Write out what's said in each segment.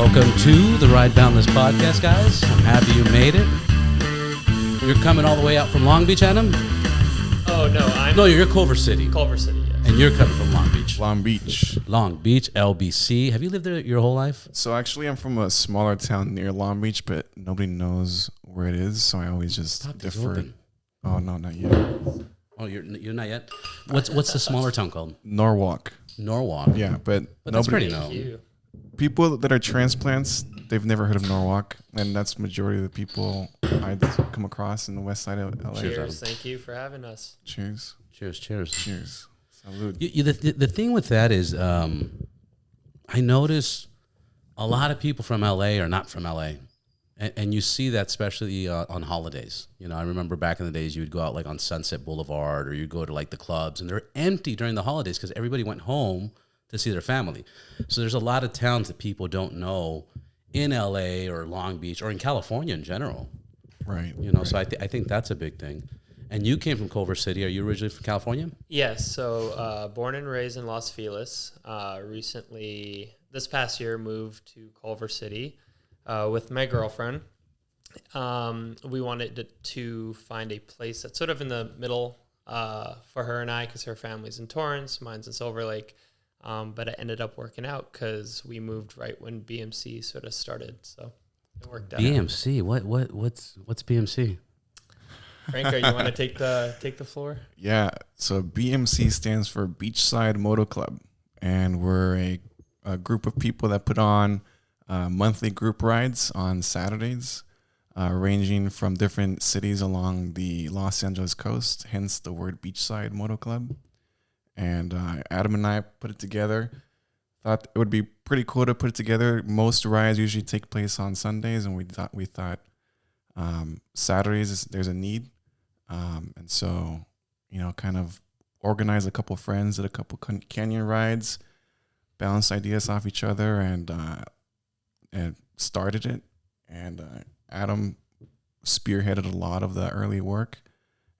Welcome to the Ride Boundless podcast, guys. I'm happy you made it. You're coming all the way out from Long Beach, Adam? Oh, no, No, you're Culver City. Culver City, yes. And you're coming from Long Beach. Long Beach. Long Beach, LBC. Have you lived there your whole life? So actually, I'm from a smaller town near Long Beach, but nobody knows where it is, so I always just defer. Oh no, not yet. Oh, you're not yet. What's the smaller town called? Norwalk. Norwalk. Yeah, but That's pretty nobody. known. People that are transplants, they've never heard of Norwalk, and that's majority of the people I come across in the west side of LA. Cheers. Thank you for having us. Cheers. Cheers. Cheers. Cheers. Salud. The thing with that is, I notice a lot of people from LA are not from LA. And you see that especially on holidays. You know, I remember back in the days you would go out like on Sunset Boulevard or you go to like the clubs and they're empty during the holidays because everybody went home to see their family. So there's a lot of towns that people don't know in LA or Long Beach or in California in general. Right. You know, right. so I think that's a big thing. And you came from Culver City. Are you originally from California? Yes, so born and raised in Los Feliz. Recently, this past year, moved to Culver City with my girlfriend. We wanted to find a place that's sort of in the middle for her and I because her family's in Torrance, mine's in Silver Lake. But it ended up working out because we moved right when BMC sort of started, so it worked out. BMC? What's BMC? Franco, you want to take the floor? Yeah. So BMC stands for Beachside Moto Club, and we're a group of people that put on monthly group rides on Saturdays, ranging from different cities along the Los Angeles coast, hence the word Beachside Moto Club. And Adam and I put it together. Thought it would be pretty cool to put it together. Most rides usually take place on Sundays, and we thought Saturdays there's a need, and so kind of organized a couple friends, did a couple canyon rides, bounced ideas off each other, and started it. And Adam spearheaded a lot of the early work,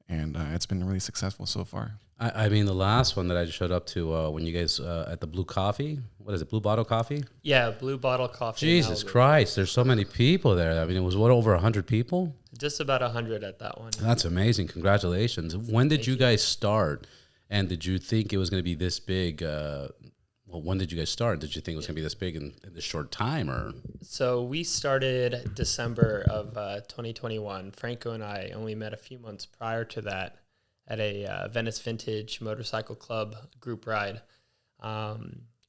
and it's been really successful so far. I mean, the last one that I showed up to when you guys at the Blue Coffee, what is it, Blue Bottle Coffee? Yeah, Blue Bottle Coffee. Jesus Christ, there's so many people there. I mean, it was over 100 people? Just about 100 at that one. That's amazing. Congratulations. When did you guys start? And did you think it was going to be this big? When did you guys start? Did you think it was going to be this big in this short time? Or So we started December of 2021. Franco and I only met a few months prior to that at a Venice Vintage Motorcycle Club group ride.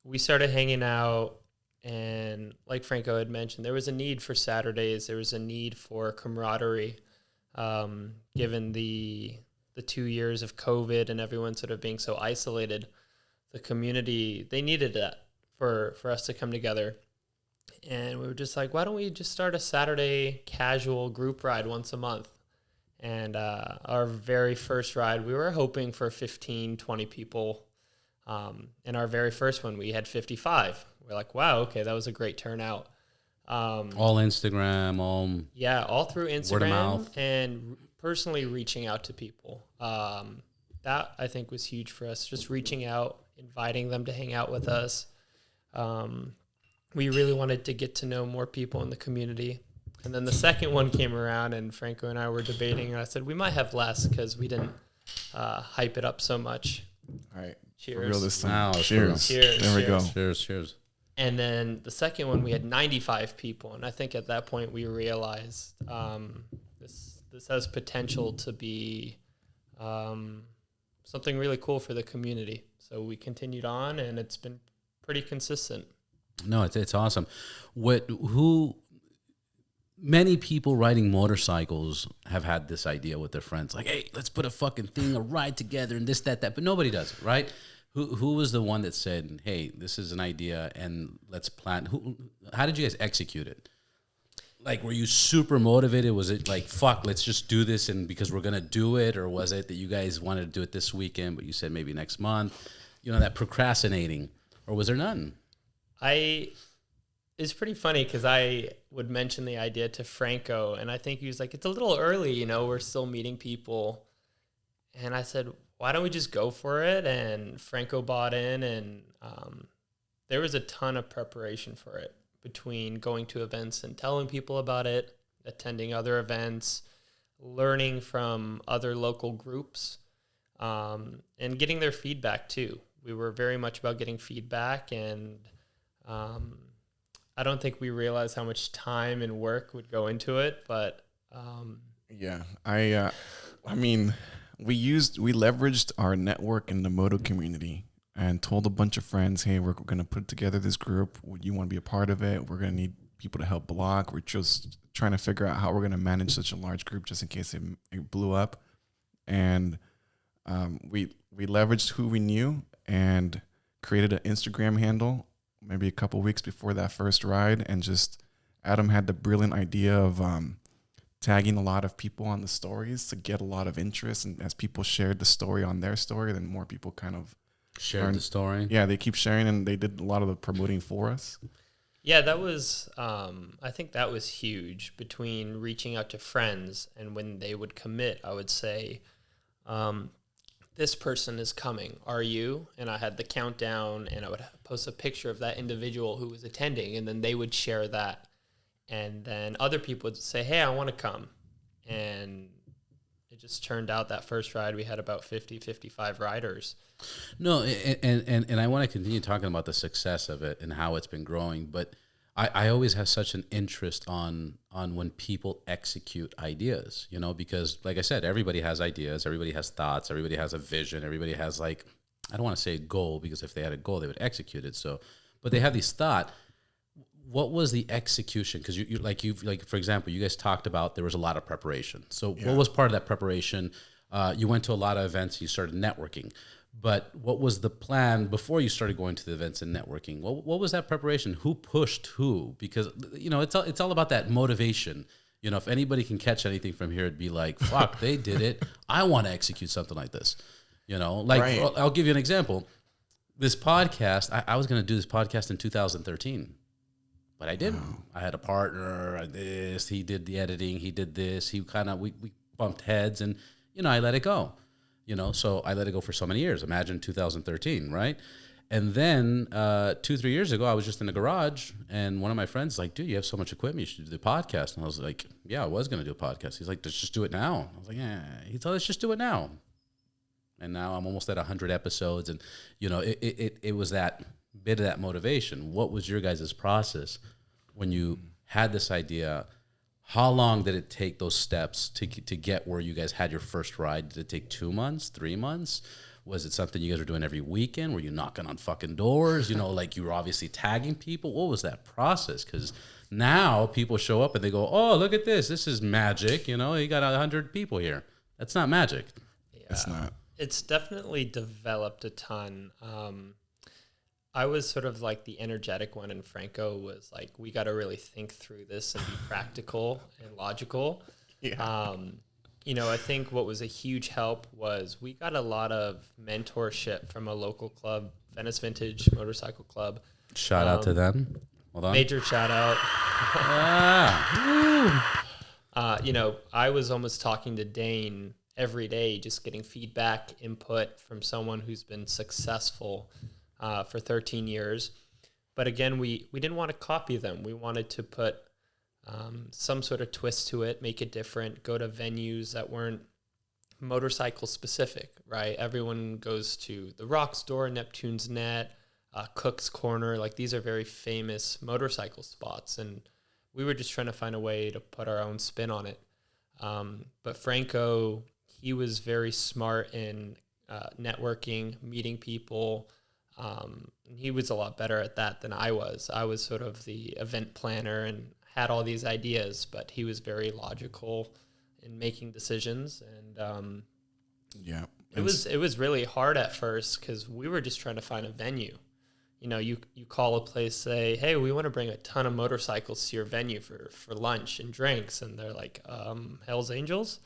We started hanging out, and like Franco had mentioned, there was a need for Saturdays. There was a need for camaraderie, given the 2 years of COVID and everyone sort of being so isolated. The community, they needed that for us to come together. And we were just like, why don't we just start a Saturday casual group ride once a month? And our very first ride, we were hoping for 15, 20 people. In our very first one, we had 55. We're like, wow, okay, that was a great turnout. all Instagram, all through Instagram, word of mouth, and personally reaching out to people. That, I think, was huge for us, just reaching out, inviting them to hang out with us. We really wanted to get to know more people in the community. And then the second one came around, and Franco and I were debating, and I said, we might have less because we didn't hype it up so much. All right. Cheers. For real this time. Wow, cheers. Cheers. There we go. cheers. And then the second one, we had 95 people. And I think at that point we realized this has potential to be something really cool for the community. So we continued on, and it's been pretty consistent. No, it's awesome. Many people riding motorcycles have had this idea with their friends, like, hey, let's put a fucking thing, a ride together and this, that, but nobody does it, right? Who was the one that said, hey, this is an idea and let's plan? How did you guys execute it? Like, were you super motivated? Was it like, fuck, let's just do this and because we're going to do it? Or was it that you guys wanted to do it this weekend, but you said maybe next month? You know, that procrastinating, or was there none? It's pretty funny because I would mention the idea to Franco, and I think he was like, it's a little early, we're still meeting people. And I said, why don't we just go for it? And Franco bought in, and there was a ton of preparation for it. between going to events and telling people about it, attending other events, learning from other local groups, and getting their feedback too. We were very much about getting feedback, and I don't think we realized how much time and work would go into it, but I mean, we leveraged our network in the moto community and told a bunch of friends, hey, we're going to put together this group. Would you want to be a part of it? We're going to need people to help block. We're just trying to figure out how we're going to manage such a large group just in case it blew up. And we leveraged who we knew and created an Instagram handle maybe a couple weeks before that first ride. And just Adam had the brilliant idea of tagging a lot of people on the stories to get a lot of interest. And as people shared the story on their story, then more people kind of shared the story. Yeah, they keep sharing, and they did a lot of the promoting for us. Yeah, that was, I think that was huge, between reaching out to friends, and when they would commit, I would say, this person is coming. Are you? And I had the countdown, and I would post a picture of that individual who was attending, and then they would share that. And then other people would say, hey, I want to come. And it just turned out that first ride, we had about 50, 55 riders. No, and I want to continue talking about the success of it and how it's been growing, but I always have such an interest on when people execute ideas, you know, because like I said, everybody has ideas, everybody has thoughts, everybody has a vision, everybody has, like, I don't want to say a goal, because if they had a goal, they would execute it. So, but they have these thoughts. What was the execution? Because like for example, you guys talked about there was a lot of preparation. So what was part of that preparation? You went to a lot of events, you started networking. But what was the plan before you started going to the events and networking? What was that preparation? Who pushed who? Because, you know, it's all about that motivation. You know, if anybody can catch anything from here, it'd be like, fuck, they did it. I want to execute something like this. You know, like, right. I'll give you an example. This podcast, I was going to do this podcast in 2013. But I didn't. Wow. I had a partner, he did the editing, he did this, we bumped heads, and, you know, I let it go. You know, so I let it go for so many years. Imagine 2013, right? And then 2-3 years ago, I was just in the garage, and one of my friends was like, dude, you have so much equipment, you should do the podcast. And I was like, yeah, I was going to do a podcast. He's like, let's just do it now. I was like, yeah. He told us, let's just do it now. And now I'm almost at 100 episodes, and, you know, it was that bit of that motivation. What was your guys' process when you had this idea? How long did it take those steps to get where you guys had your first ride? Did it take 2 months, 3 months? Was it something you guys were doing every weekend? Were you knocking on fucking doors? You know, like, you were obviously tagging people. What was that process? Because now people show up and they go, oh, look at this. This is magic. You know, you got 100 people here. That's not magic. Yeah, it's not. It's definitely developed a ton. I was sort of like the energetic one, and Franco was like, we got to really think through this and be practical and logical. Yeah. You know, I think what was a huge help was we got a lot of mentorship from a local club, Venice Vintage Motorcycle Club. Shout out to them. Hold on. Major shout out. You know, I was almost talking to Dane every day, just getting feedback, input from someone who's been successful for 13 years. But again, we didn't want to copy them. We wanted to put some sort of twist to it, make it different, go to venues that weren't motorcycle specific, right? Everyone goes to the Rock Store, Neptune's Net, Cook's Corner. Like, these are very famous motorcycle spots. And we were just trying to find a way to put our own spin on it. But Franco, he was very smart in networking, meeting people. He was a lot better at that than I was. I was sort of the event planner and had all these ideas, but he was very logical in making decisions. And yeah, it was really hard at first because we were just trying to find a venue. You know, you call a place, say, hey, we want to bring a ton of motorcycles to your venue for lunch and drinks, and they're like, Hell's Angels,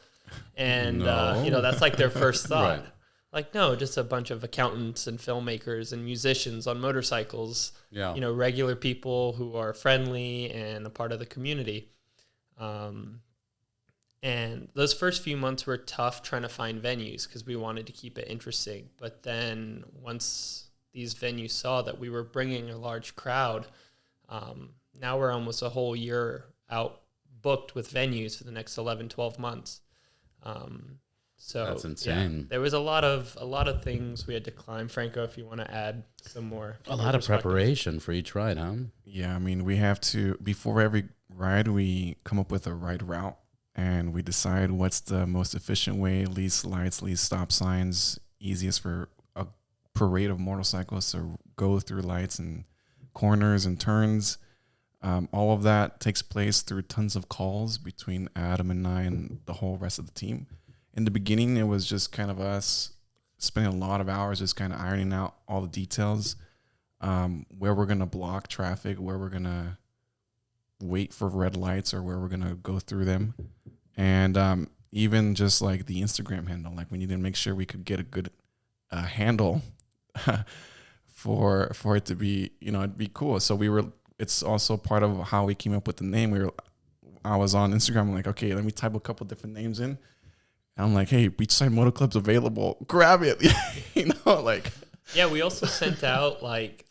and No. You know, that's like their first thought. Right. Like, no, just a bunch of accountants and filmmakers and musicians on motorcycles. Yeah. You know, regular people who are friendly and a part of the community. And those first few months were tough trying to find venues because we wanted to keep it interesting. But then once these venues saw that we were bringing a large crowd, now we're almost a whole year out booked with venues for the next 11, 12 months. So that's insane. Yeah, there was a lot of things we had to climb. Franco, if you want to add some more. A lot of preparation for each ride, huh? Yeah, I mean, we have to, before every ride, we come up with a ride route and we decide what's the most efficient way, least lights, least stop signs, easiest for a parade of motorcyclists to go through lights and corners and turns. All of that takes place through tons of calls between Adam and I and the whole rest of the team. In the beginning, it was just kind of us spending a lot of hours just kind of ironing out all the details, where we're going to block traffic, where we're going to wait for red lights or where we're going to go through them. And even just like the Instagram handle, like we needed to make sure we could get a good handle for it to be, it'd be cool. So it's also part of how we came up with the name. I was on Instagram. I'm like, okay, let me type a couple different names in. And I'm like, hey, Beachside Moto Club's available. Grab it. Yeah, we also sent out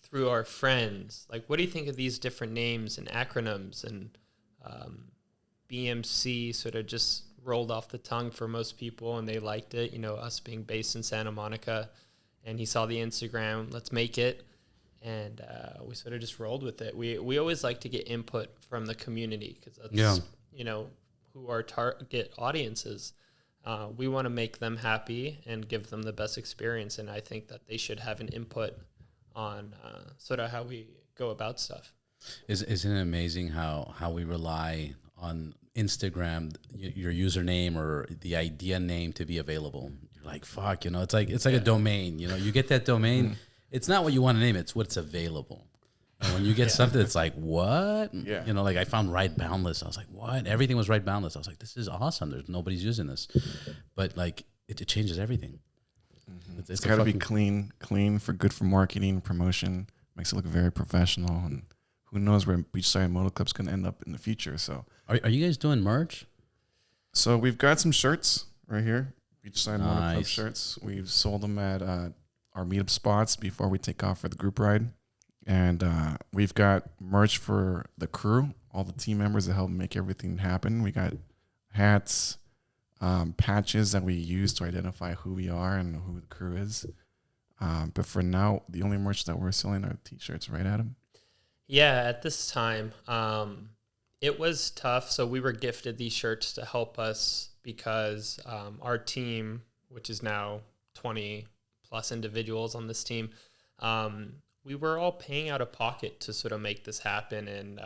through our friends, what do you think of these different names and acronyms? And BMC sort of just rolled off the tongue for most people, and they liked it. Us being based in Santa Monica, and he saw the Instagram, let's make it. And we sort of just rolled with it. We always like to get input from the community because that's, who our target audience is. We want to make them happy and give them the best experience. And I think that they should have an input on sort of how we go about stuff. Isn't it amazing how we rely on Instagram, your username or the idea name to be available? You're like, fuck, it's like a domain. You get that domain. It's not what you want to name, it's what's available. And when you get something that's like, what? Yeah. I found Ride Boundless. I was like, what? Everything was Ride Boundless. I was like, this is awesome. Nobody's using this. But it changes everything. Mm-hmm. It's got to be clean for good for marketing, promotion. Makes it look very professional. And who knows where Beachside Moto Club's going to end up in the future. So, are you guys doing merch? So we've got some shirts right here. Beachside Moto Club shirts. We've sold them at our meetup spots before we take off for the group ride. And we've got merch for the crew, all the team members that help make everything happen. We got hats, patches that we use to identify who we are and who the crew is. But for now, the only merch that we're selling are T-shirts, right, Adam? Yeah, at this time, it was tough. So we were gifted these shirts to help us because our team, which is now 20 plus individuals on this team, we were all paying out of pocket to sort of make this happen. And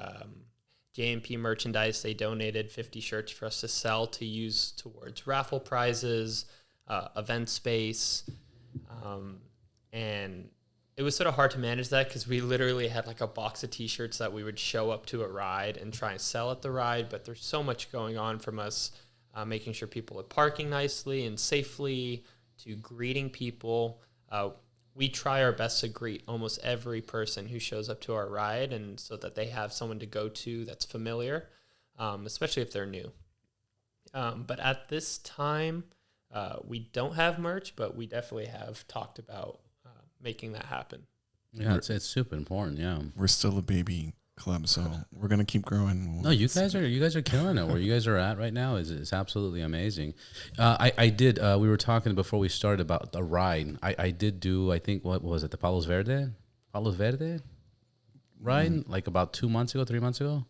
JMP Merchandise, they donated 50 shirts for us to sell to use towards raffle prizes, event space. And it was sort of hard to manage that because we literally had a box of T-shirts that we would show up to a ride and try and sell at the ride. But there's so much going on from us making sure people are parking nicely and safely to greeting people. We try our best to greet almost every person who shows up to our ride, and so that they have someone to go to that's familiar, especially if they're new. But at this time, we don't have merch, but we definitely have talked about making that happen. Yeah, it's super important. Yeah, we're still a baby club, so we're gonna keep growing. No, you guys are killing it. Where you guys are at right now is absolutely amazing. I did. We were talking before we started about the ride. I did do. I think what was it? The Palos Verde ride, about 3 months ago.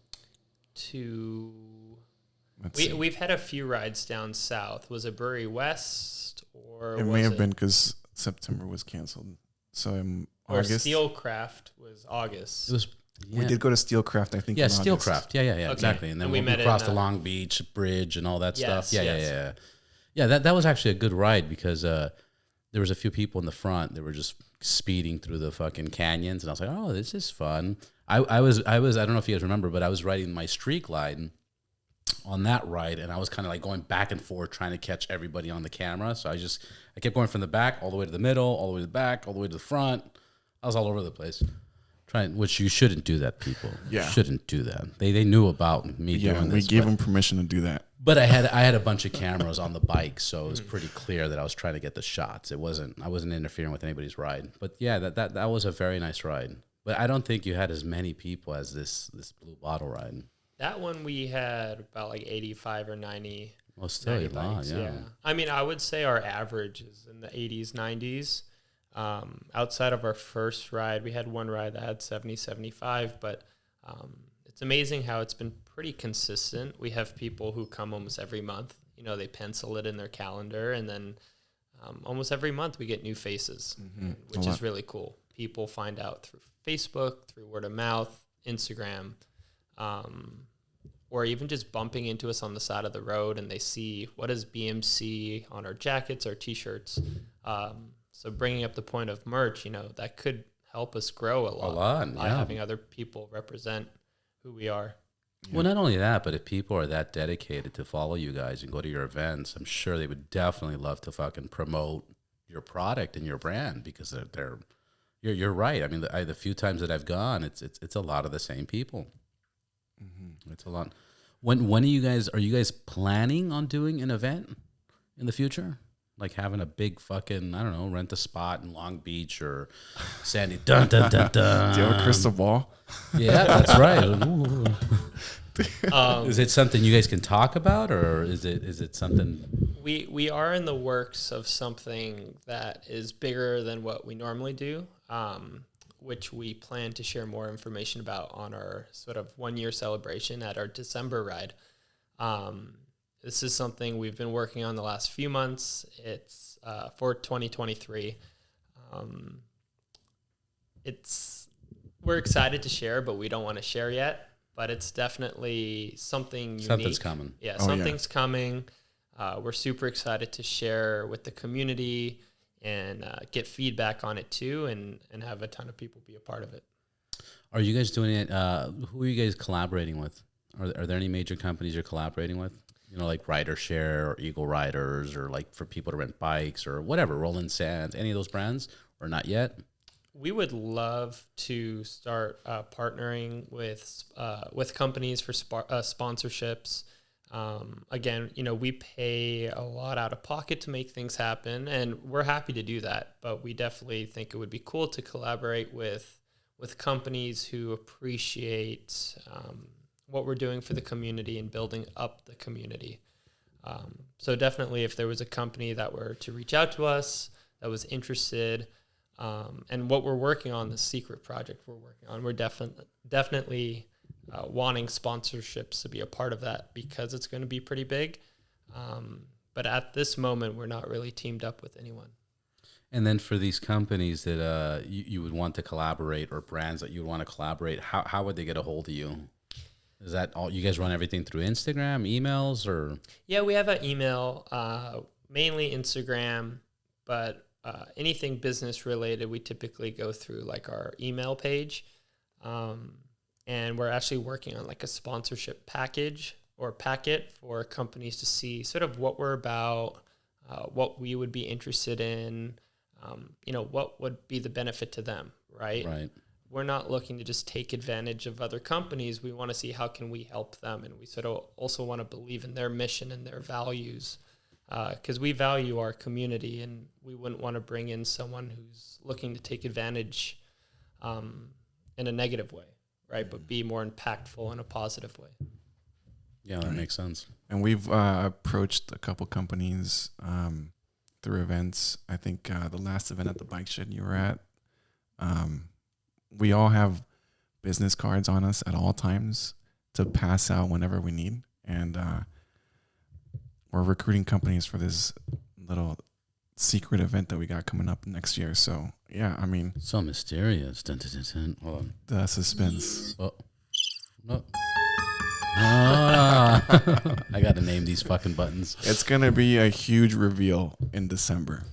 We've had a few rides down south. Was it Brewery West or it may have been because September was canceled. So in August, Steelcraft was August. It was. Yeah. We did go to Steelcraft, I think. Yeah, Steelcraft. Yeah, okay. Exactly. And then we crossed the Long Beach Bridge and all that stuff. Yeah. That was actually a good ride because there was a few people in the front that were just speeding through the fucking canyons, and I was like, oh, this is fun. I was. I don't know if you guys remember, but I was riding my streak line on that ride, and I was kind of going back and forth trying to catch everybody on the camera. So I kept going from the back all the way to the middle, all the way to the back, all the way to the front. I was all over the place. Which you shouldn't do that, people. Yeah. You shouldn't do that. They knew about me doing this. We gave them permission to do that. But I had a bunch of cameras on the bike, so it was pretty clear that I was trying to get the shots. I wasn't interfering with anybody's ride. But yeah, that was a very nice ride. But I don't think you had as many people as this blue bottle ride. That one we had about like 85 or 90. Well, still a lot, bikes, yeah. I mean, I would say our average is in the 80s, 90s. Outside of our first ride, we had one ride that had 70, 75, but it's amazing how it's been pretty consistent. We have people who come almost every month. You know, they pencil it in their calendar, and then almost every month we get new faces, which is really cool. People find out through Facebook, through word of mouth, Instagram, or even just bumping into us on the side of the road, and they see what is BMC on our jackets, our T-shirts. So bringing up the point of merch, you know, that could help us grow a lot by having other people represent who we are. Yeah. Well, not only that, but if people are that dedicated to follow you guys and go to your events, I'm sure they would definitely love to fucking promote your product and your brand, because you're right. I mean, the few times that I've gone, it's a lot of the same people. Mm-hmm. It's a lot. When are you guys planning on doing an event in the future? Like having a big fucking, I don't know, rent a spot in Long Beach or Sandy. Dun, dun, dun, dun. Do you have a crystal ball? Yeah, that's right. Is it something you guys can talk about, or is it something? We are in the works of something that is bigger than what we normally do, which we plan to share more information about on our sort of 1-year celebration at our December ride. This is something we've been working on the last few months. It's for 2023. We're excited to share, but we don't want to share yet. But it's definitely something unique. Something's coming. Yeah, something's coming. We're super excited to share with the community and get feedback on it too, and have a ton of people be a part of it. Are you guys doing it? Who are you guys collaborating with? Are there any major companies you're collaborating with? You know, like Rider Share or Eagle Riders, or like for people to rent bikes or whatever, Roland Sands, any of those brands, or not yet? We would love to start partnering with companies for sponsorships. Again, you know, we pay a lot out of pocket to make things happen, and we're happy to do that. But we definitely think it would be cool to collaborate with companies who appreciate what we're doing for the community and building up the community. So definitely, if there was a company that were to reach out to us that was interested, and what we're working on, the secret project we're working on, we're definitely wanting sponsorships to be a part of that, because it's going to be pretty big. But at this moment, we're not really teamed up with anyone. And then for these companies that you would want to collaborate, or brands that you would want to collaborate, how would they get a hold of you? Is that all? You guys run everything through Instagram, emails, or? Yeah, we have an email, mainly Instagram, but anything business related, we typically go through like our email page. And we're actually working on like a sponsorship package or packet for companies to see sort of what we're about, what we would be interested in, you know, what would be the benefit to them, right? Right. We're not looking to just take advantage of other companies. We want to see how can we help them, and we sort of also want to believe in their mission and their values, because we value our community, and we wouldn't want to bring in someone who's looking to take advantage in a negative way, right? But be more impactful in a positive way. Yeah, that makes sense. And we've approached a couple companies through events. I think the last event at the bike shed you were at, we all have business cards on us at all times to pass out whenever we need. And we're recruiting companies for this little secret event that we got coming up next year. So, yeah, I mean. So mysterious. Dun, dun, dun, dun. Hold on. The suspense. Oh. No. I got to name these fucking buttons. It's going to be a huge reveal in December.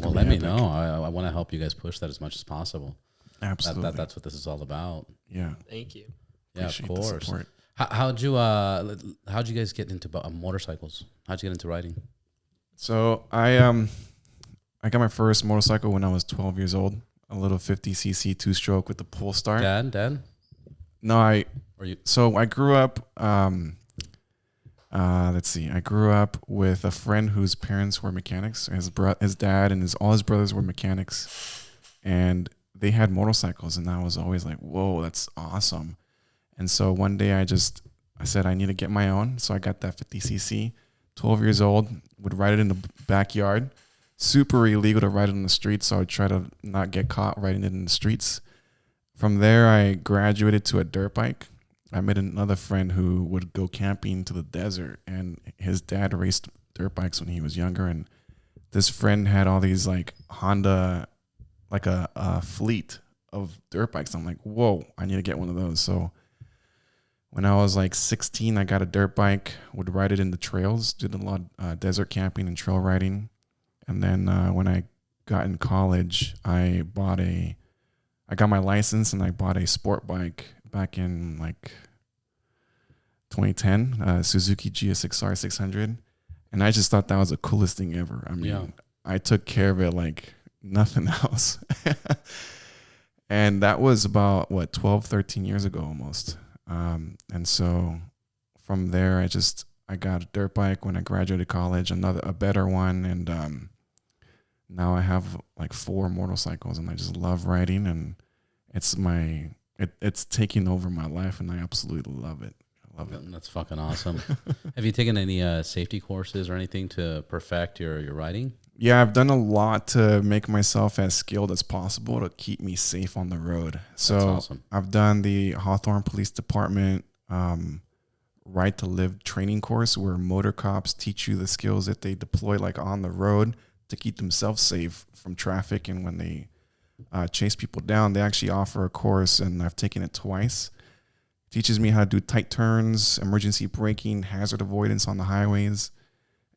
Well, let me know. I want to help you guys push that as much as possible. Absolutely. That's what this is all about. Yeah. Thank you. Yeah, appreciate of course. How'd you guys get into motorcycles? How'd you get into riding? So I got my first motorcycle when I was 12 years old. A little 50cc 2-stroke with the pull start. Dad? No, So I grew up. Let's see. I grew up with a friend whose parents were mechanics. His dad and all his brothers were mechanics, and they had motorcycles, and I was always like, whoa, that's awesome. And so one day I said, I need to get my own. So I got that 50cc, 12 years old, would ride it in the backyard. Super illegal to ride it in the streets, so I would try to not get caught riding it in the streets. From there, I graduated to a dirt bike. I met another friend who would go camping to the desert, and his dad raced dirt bikes when he was younger. And this friend had all these like Honda, like a fleet of dirt bikes. I'm like, whoa, I need to get one of those. So when I was like 16, I got a dirt bike, would ride it in the trails, did a lot of desert camping and trail riding. And then when I got in college, I got my license and I bought a sport bike back in like 2010, Suzuki GSX-R 600. And I just thought that was the coolest thing ever. I mean, I took care of it like nothing else. And that was about 12, 13 years ago almost. And so from there, I got a dirt bike when I graduated college, a better one. And now I have like 4 motorcycles, and I just love riding, and it's taking over my life, and I absolutely love it. I love it. That's fucking awesome. Have you taken any safety courses or anything to perfect your riding? Yeah, I've done a lot to make myself as skilled as possible to keep me safe on the road. So that's awesome. I've done the Hawthorne Police Department Right to Live training course, where motor cops teach you the skills that they deploy like on the road to keep themselves safe from traffic. And when they chase people down, they actually offer a course, and I've taken it twice. It teaches me how to do tight turns, emergency braking, hazard avoidance on the highways.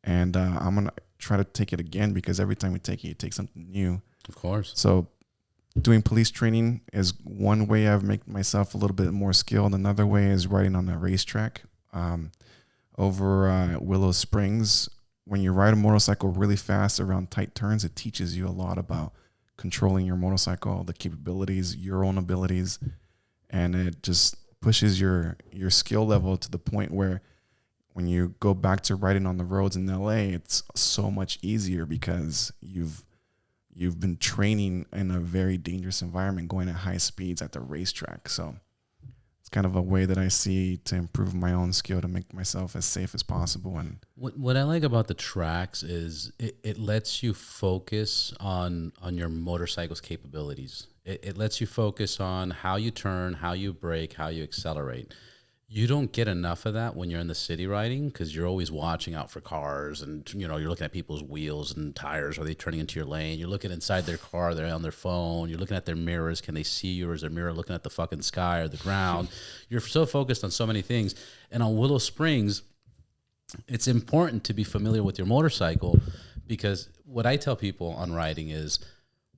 And I'm going to try to take it again, because every time we take it, you take something new. Of course. So doing police training is one way I've made myself a little bit more skilled. Another way is riding on a racetrack over Willow Springs. When you ride a motorcycle really fast around tight turns, it teaches you a lot about controlling your motorcycle, the capabilities, your own abilities, and it just pushes your skill level to the point where when you go back to riding on the roads in LA, it's so much easier because you've been training in a very dangerous environment, going at high speeds at the racetrack. So it's kind of a way that I see to improve my own skill to make myself as safe as possible. And what I like about the tracks is it lets you focus on your motorcycle's capabilities. It lets you focus on how you turn, how you brake, how you accelerate. You don't get enough of that when you're in the city riding, because you're always watching out for cars, and you're looking at people's wheels and tires. Are they turning into your lane? You're looking inside their car. They're on their phone. You're looking at their mirrors. Can they see you, or is their mirror looking at the fucking sky or the ground? You're so focused on so many things. And on Willow Springs, it's important to be familiar with your motorcycle, because what I tell people on riding is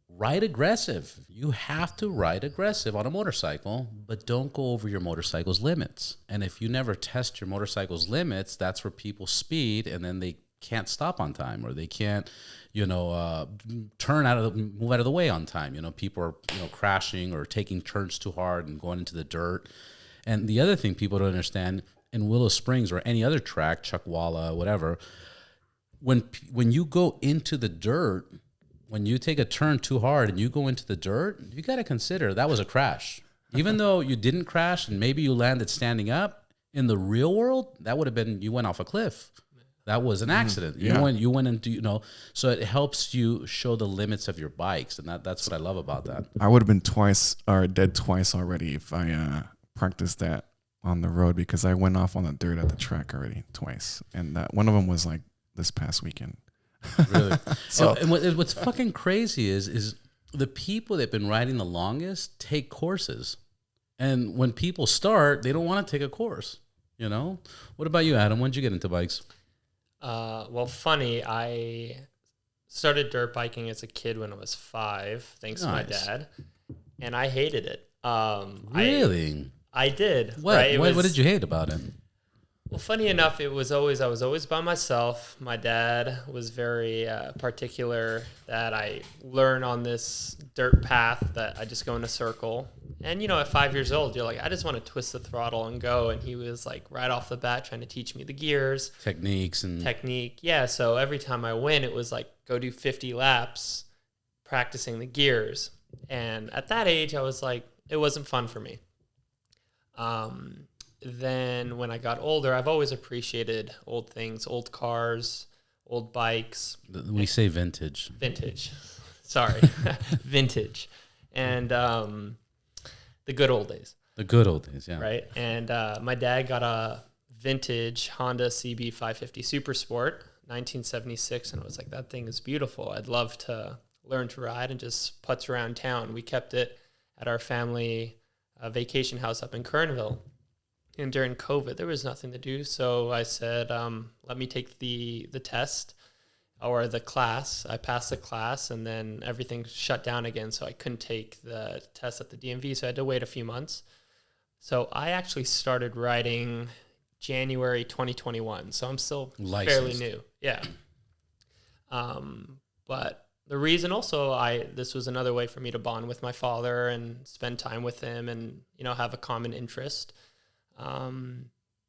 ride aggressive. You have to ride aggressive on a motorcycle, but don't go over your motorcycle's limits. And if you never test your motorcycle's limits, that's where people speed, and then they can't stop on time, or they can't, move out of the way on time. People are, crashing or taking turns too hard and going into the dirt. And the other thing people don't understand in Willow Springs or any other track, Chuckwalla, whatever, when you go into the dirt, when you take a turn too hard and you go into the dirt, you got to consider that was a crash. Even though you didn't crash and maybe you landed standing up, in the real world, that would have been, you went off a cliff. That was an accident. Yeah. You went into, so it helps you show the limits of your bikes. And that's what I love about that. I would have been dead twice already if I practiced that on the road, because I went off on the dirt at the track already twice. And that one of them was like this past weekend. Really? So, and what's fucking crazy is the people that have been riding the longest take courses. And when people start, they don't want to take a course. What about you, Adam? When did you get into bikes? Well, funny, I started dirt biking as a kid when I was 5, thanks to my dad, and I hated it. Really? I did. What? Right? What did you hate about it? Well, funny enough, I was always by myself. My dad was very particular that I learn on this dirt path that I just go in a circle. And, at 5 years old, you're like, I just want to twist the throttle and go. And he was like right off the bat trying to teach me the gears. Technique. Yeah. So every time I went, it was like, go do 50 laps practicing the gears. And at that age, I was like, it wasn't fun for me. Then when I got older, I've always appreciated old things, old cars, old bikes. We say vintage. Vintage. Sorry. Vintage. And the good old days. The good old days, yeah. Right. And my dad got a vintage Honda CB 550 Super Sport, 1976. And I was like, that thing is beautiful. I'd love to learn to ride and just putz around town. We kept it at our family vacation house up in Kernville. And during COVID, there was nothing to do. So I said, let me take the test or the class. I passed the class, and then everything shut down again. So I couldn't take the test at the DMV. So I had to wait a few months. So I actually started riding January 2021. So I'm still fairly new. Yeah. But the reason also this was another way for me to bond with my father and spend time with him and, have a common interest.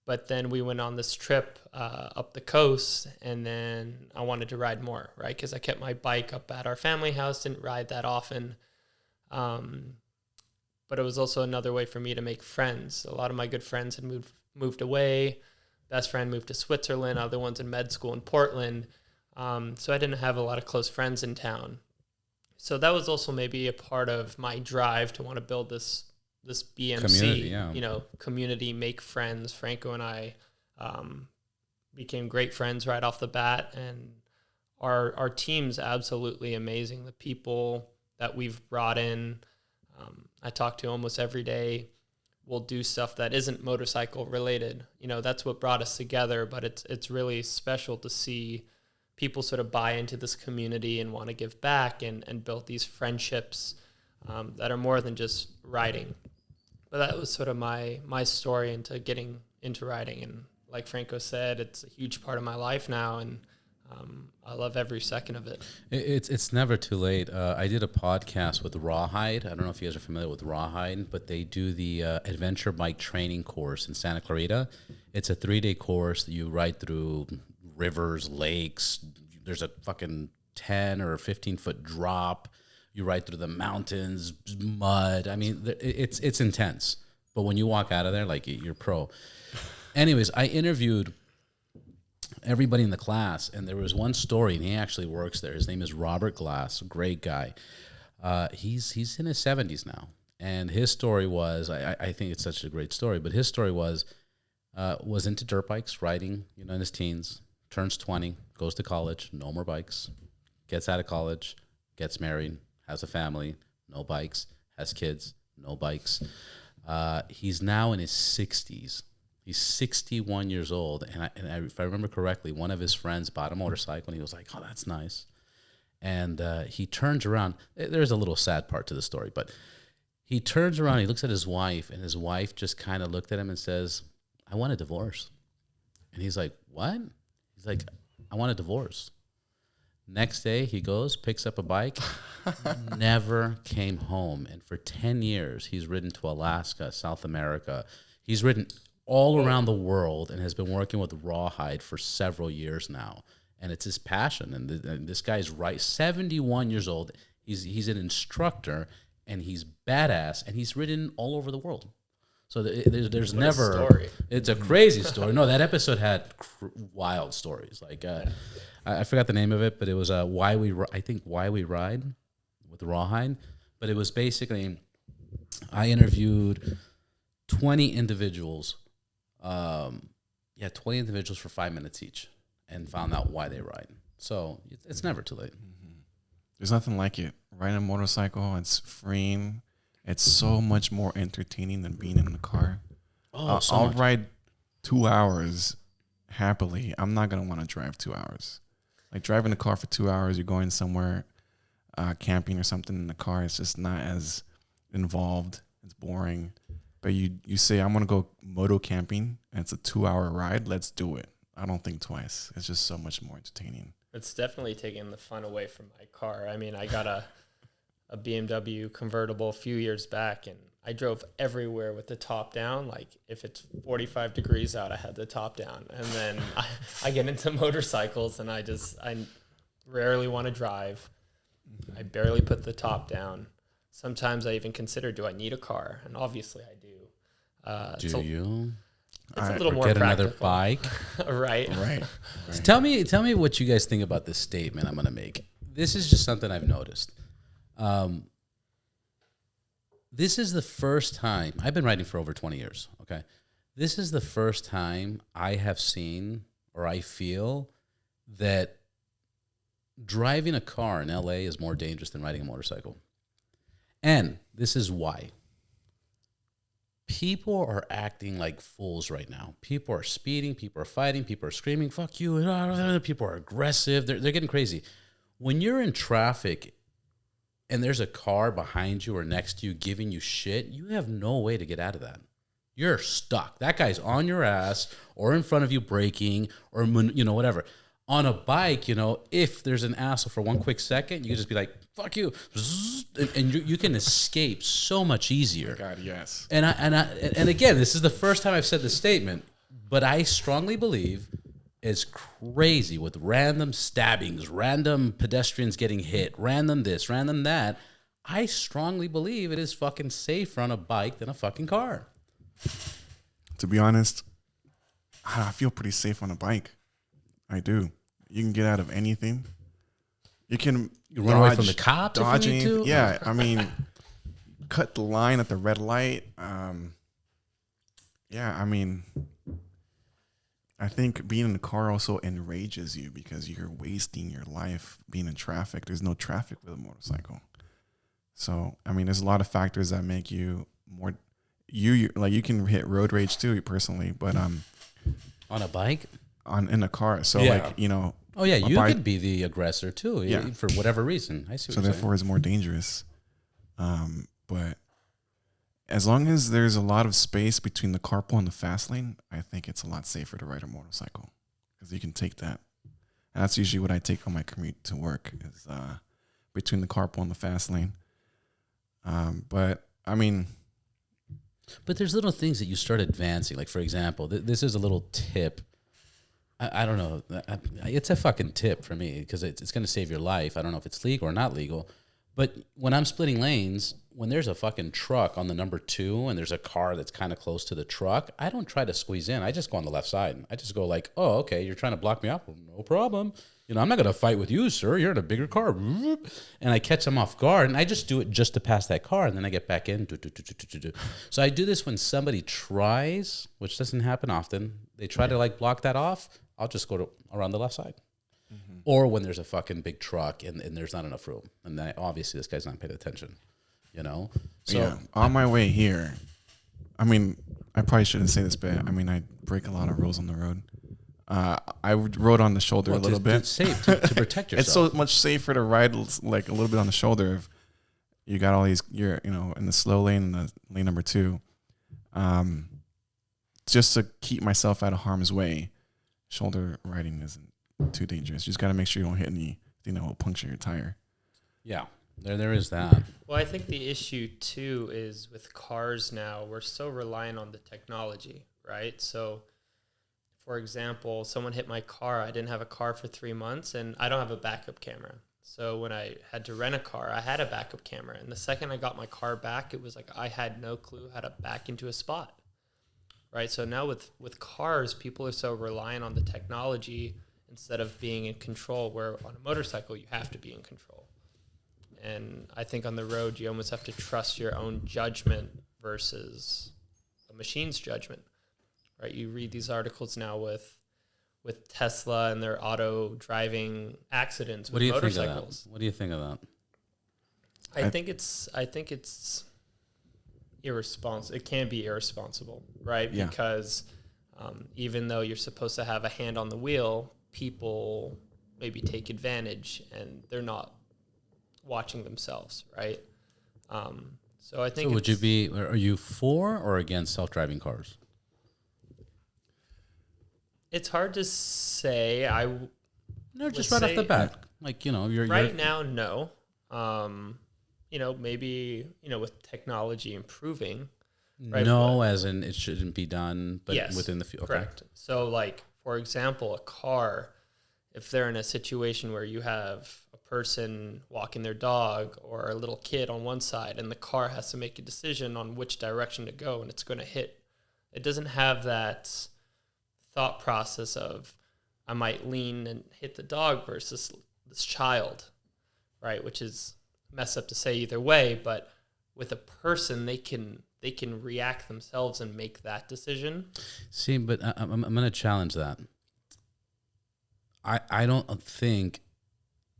But then we went on this trip up the coast, and then I wanted to ride more, right? Because I kept my bike up at our family house, didn't ride that often. But it was also another way for me to make friends. A lot of my good friends had moved away. Best friend moved to Switzerland, other ones in med school in Portland. So I didn't have a lot of close friends in town. So that was also maybe a part of my drive to want to build this BMC community, community, make friends. Franco and I became great friends right off the bat, and our team's absolutely amazing. The people that we've brought in, I talk to almost every day. We'll do stuff that isn't motorcycle related. That's what brought us together, but it's really special to see people sort of buy into this community and want to give back and build these friendships that are more than just riding. But that was sort of my story into getting into riding. And like Franco said, it's a huge part of my life now, and I love every second of it. It's never too late. I did a podcast with Rawhide. I don't know if you guys are familiar with Rawhide, but they do the adventure bike training course in Santa Clarita. It's a 3-day course that you ride through rivers, lakes. There's a fucking 10 or 15-foot drop. You ride through the mountains, mud. I mean, it's intense. But when you walk out of there, like, you're pro. Anyways, I interviewed everybody in the class, and there was one story, and he actually works there. His name is Robert Glass, great guy. He's in his 70s now, and his story was, I think it's such a great story, but his story was into dirt bikes, riding, in his teens, turns 20, goes to college, no more bikes, gets out of college, gets married, has a family, no bikes, has kids, no bikes. He's now in his 60s. He's 61 years old, and if I remember correctly, one of his friends bought a motorcycle, and he was like, oh, that's nice. And he turns around. There's a little sad part to the story, but he turns around, he looks at his wife, and his wife just kind of looked at him and says, I want a divorce. And he's like, what? He's like, I want a divorce. Next day, he goes, picks up a bike, never came home. And for 10 years, he's ridden to Alaska, South America. He's ridden all around the world and has been working with Rawhide for several years now. And it's his passion. And this guy's 71 years old. He's an instructor, and he's badass, and he's ridden all over the world. So there's what never... a story. It's a crazy story. No, that episode had wild stories. Like... I forgot the name of it, but it was Why We Ride with Rawhide. But it was basically, I interviewed 20 individuals. 20 individuals for 5 minutes each, and found out why they ride. So it's never too late. Mm-hmm. There's nothing like it. Riding a motorcycle, it's freeing. It's so much more entertaining than being in the car. I'll ride 2 hours happily. I'm not going to want to drive 2 hours. Like, driving the car for 2 hours, you're going somewhere camping or something in the car. It's just not as involved. It's boring. But you say, I'm going to go moto camping, and it's a 2-hour ride. Let's do it. I don't think twice. It's just so much more entertaining. It's definitely taking the fun away from my car. I mean, I got a BMW convertible a few years back, and I drove everywhere with the top down. Like, if it's 45 degrees out, I had the top down. And then I get into motorcycles, and I rarely want to drive. I barely put the top down. sometimes I even consider, do I need a car? And obviously I do. Do you? It's a little more get practical. another bike? Right. So tell me what you guys think about this statement I'm going to make. This is just something I've noticed. This is the first time I've been riding for over 20 years. Okay. This is the first time I have seen, or I feel that driving a car in LA is more dangerous than riding a motorcycle. And this is why. People are acting like fools right now. People are speeding. People are fighting. People are screaming, fuck you. People are aggressive. They're getting crazy. When you're in traffic and there's a car behind you or next to you giving you shit, you have no way to get out of that. You're stuck. That guy's on your ass or in front of you braking or, whatever. On a bike, if there's an asshole for one quick second, you can just be like, fuck you. And you can escape so much easier. Oh God, yes. And again, this is the first time I've said this statement, but I strongly believe it's crazy with random stabbings, random pedestrians getting hit, random this, random that. I strongly believe it is fucking safer on a bike than a fucking car. To be honest, I feel pretty safe on a bike. I do. You can get out of anything. You can run away from the cops if you need to. Yeah, I mean, cut the line at the red light. Yeah, I mean, I think being in the car also enrages you because you're wasting your life being in traffic. There's no traffic with a motorcycle. So, I mean, there's a lot of factors that make you more. You can hit road rage too, personally, but on a bike. In a car, so Yeah. Oh yeah, you bike, could be the aggressor too, yeah. for whatever reason. I see. So therefore, it's more dangerous. But as long as there's a lot of space between the carpool and the fast lane, I think it's a lot safer to ride a motorcycle because you can take that. And that's usually what I take on my commute to work is between the carpool and the fast lane. But I mean. But there's little things that you start advancing. Like, for example, this is a little tip. I don't know. It's a fucking tip for me because it's going to save your life. I don't know if it's legal or not legal. But when I'm splitting lanes, when there's a fucking truck on the number 2 and there's a car that's kind of close to the truck, I don't try to squeeze in. I just go on the left side. I just go like, oh, okay, you're trying to block me off? Well, no problem. I'm not going to fight with you, sir. You're in a bigger car. And I catch them off guard, and I just do it just to pass that car, and then I get back in. So I do this when somebody tries, which doesn't happen often. They try to block that off. I'll just go around the left side. Mm-hmm. Or when there's a fucking big truck and there's not enough room. And then obviously this guy's not paying attention, So yeah, on my way here, I mean, I probably shouldn't say this, but I mean, I break a lot of rules on the road. I rode on the shoulder a little bit. It's safe to protect yourself. It's so much safer to ride like a little bit on the shoulder if you got all these, you're in the slow lane and the lane number 2. Just to keep myself out of harm's way. Shoulder riding isn't too dangerous. You just got to make sure you don't hit anything that will puncture your tire. Yeah, there is that. Well, I think the issue too is with cars now, we're so reliant on the technology, right? So, for example, someone hit my car. I didn't have a car for 3 months, and I don't have a backup camera. So when I had to rent a car, I had a backup camera. And the second I got my car back, it was like I had no clue how to back into a spot. Right, so now with cars, people are so reliant on the technology instead of being in control, where on a motorcycle, you have to be in control. And I think on the road, you almost have to trust your own judgment versus a machine's judgment, right? You read these articles now with Tesla and their auto driving accidents with motorcycles. What do you think of that? I think it's irresponsible. It can be irresponsible, right? Yeah. Because even though you're supposed to have a hand on the wheel, people maybe take advantage and they're not watching themselves, right? So I think. So are you for or against self-driving cars? It's hard to say. No, just right off the bat, you're right now. No. Maybe, with technology improving. Right? No, as in it shouldn't be done, but yes, within the field. Okay. Correct. So, for example, a car, if they're in a situation where you have a person walking their dog or a little kid on one side, and the car has to make a decision on which direction to go, and it's going to hit. It doesn't have that thought process of, I might lean and hit the dog versus this child, right? Which is messed up to say either way, but with a person, they can react themselves and make that decision. See, but I'm going to challenge that. I don't think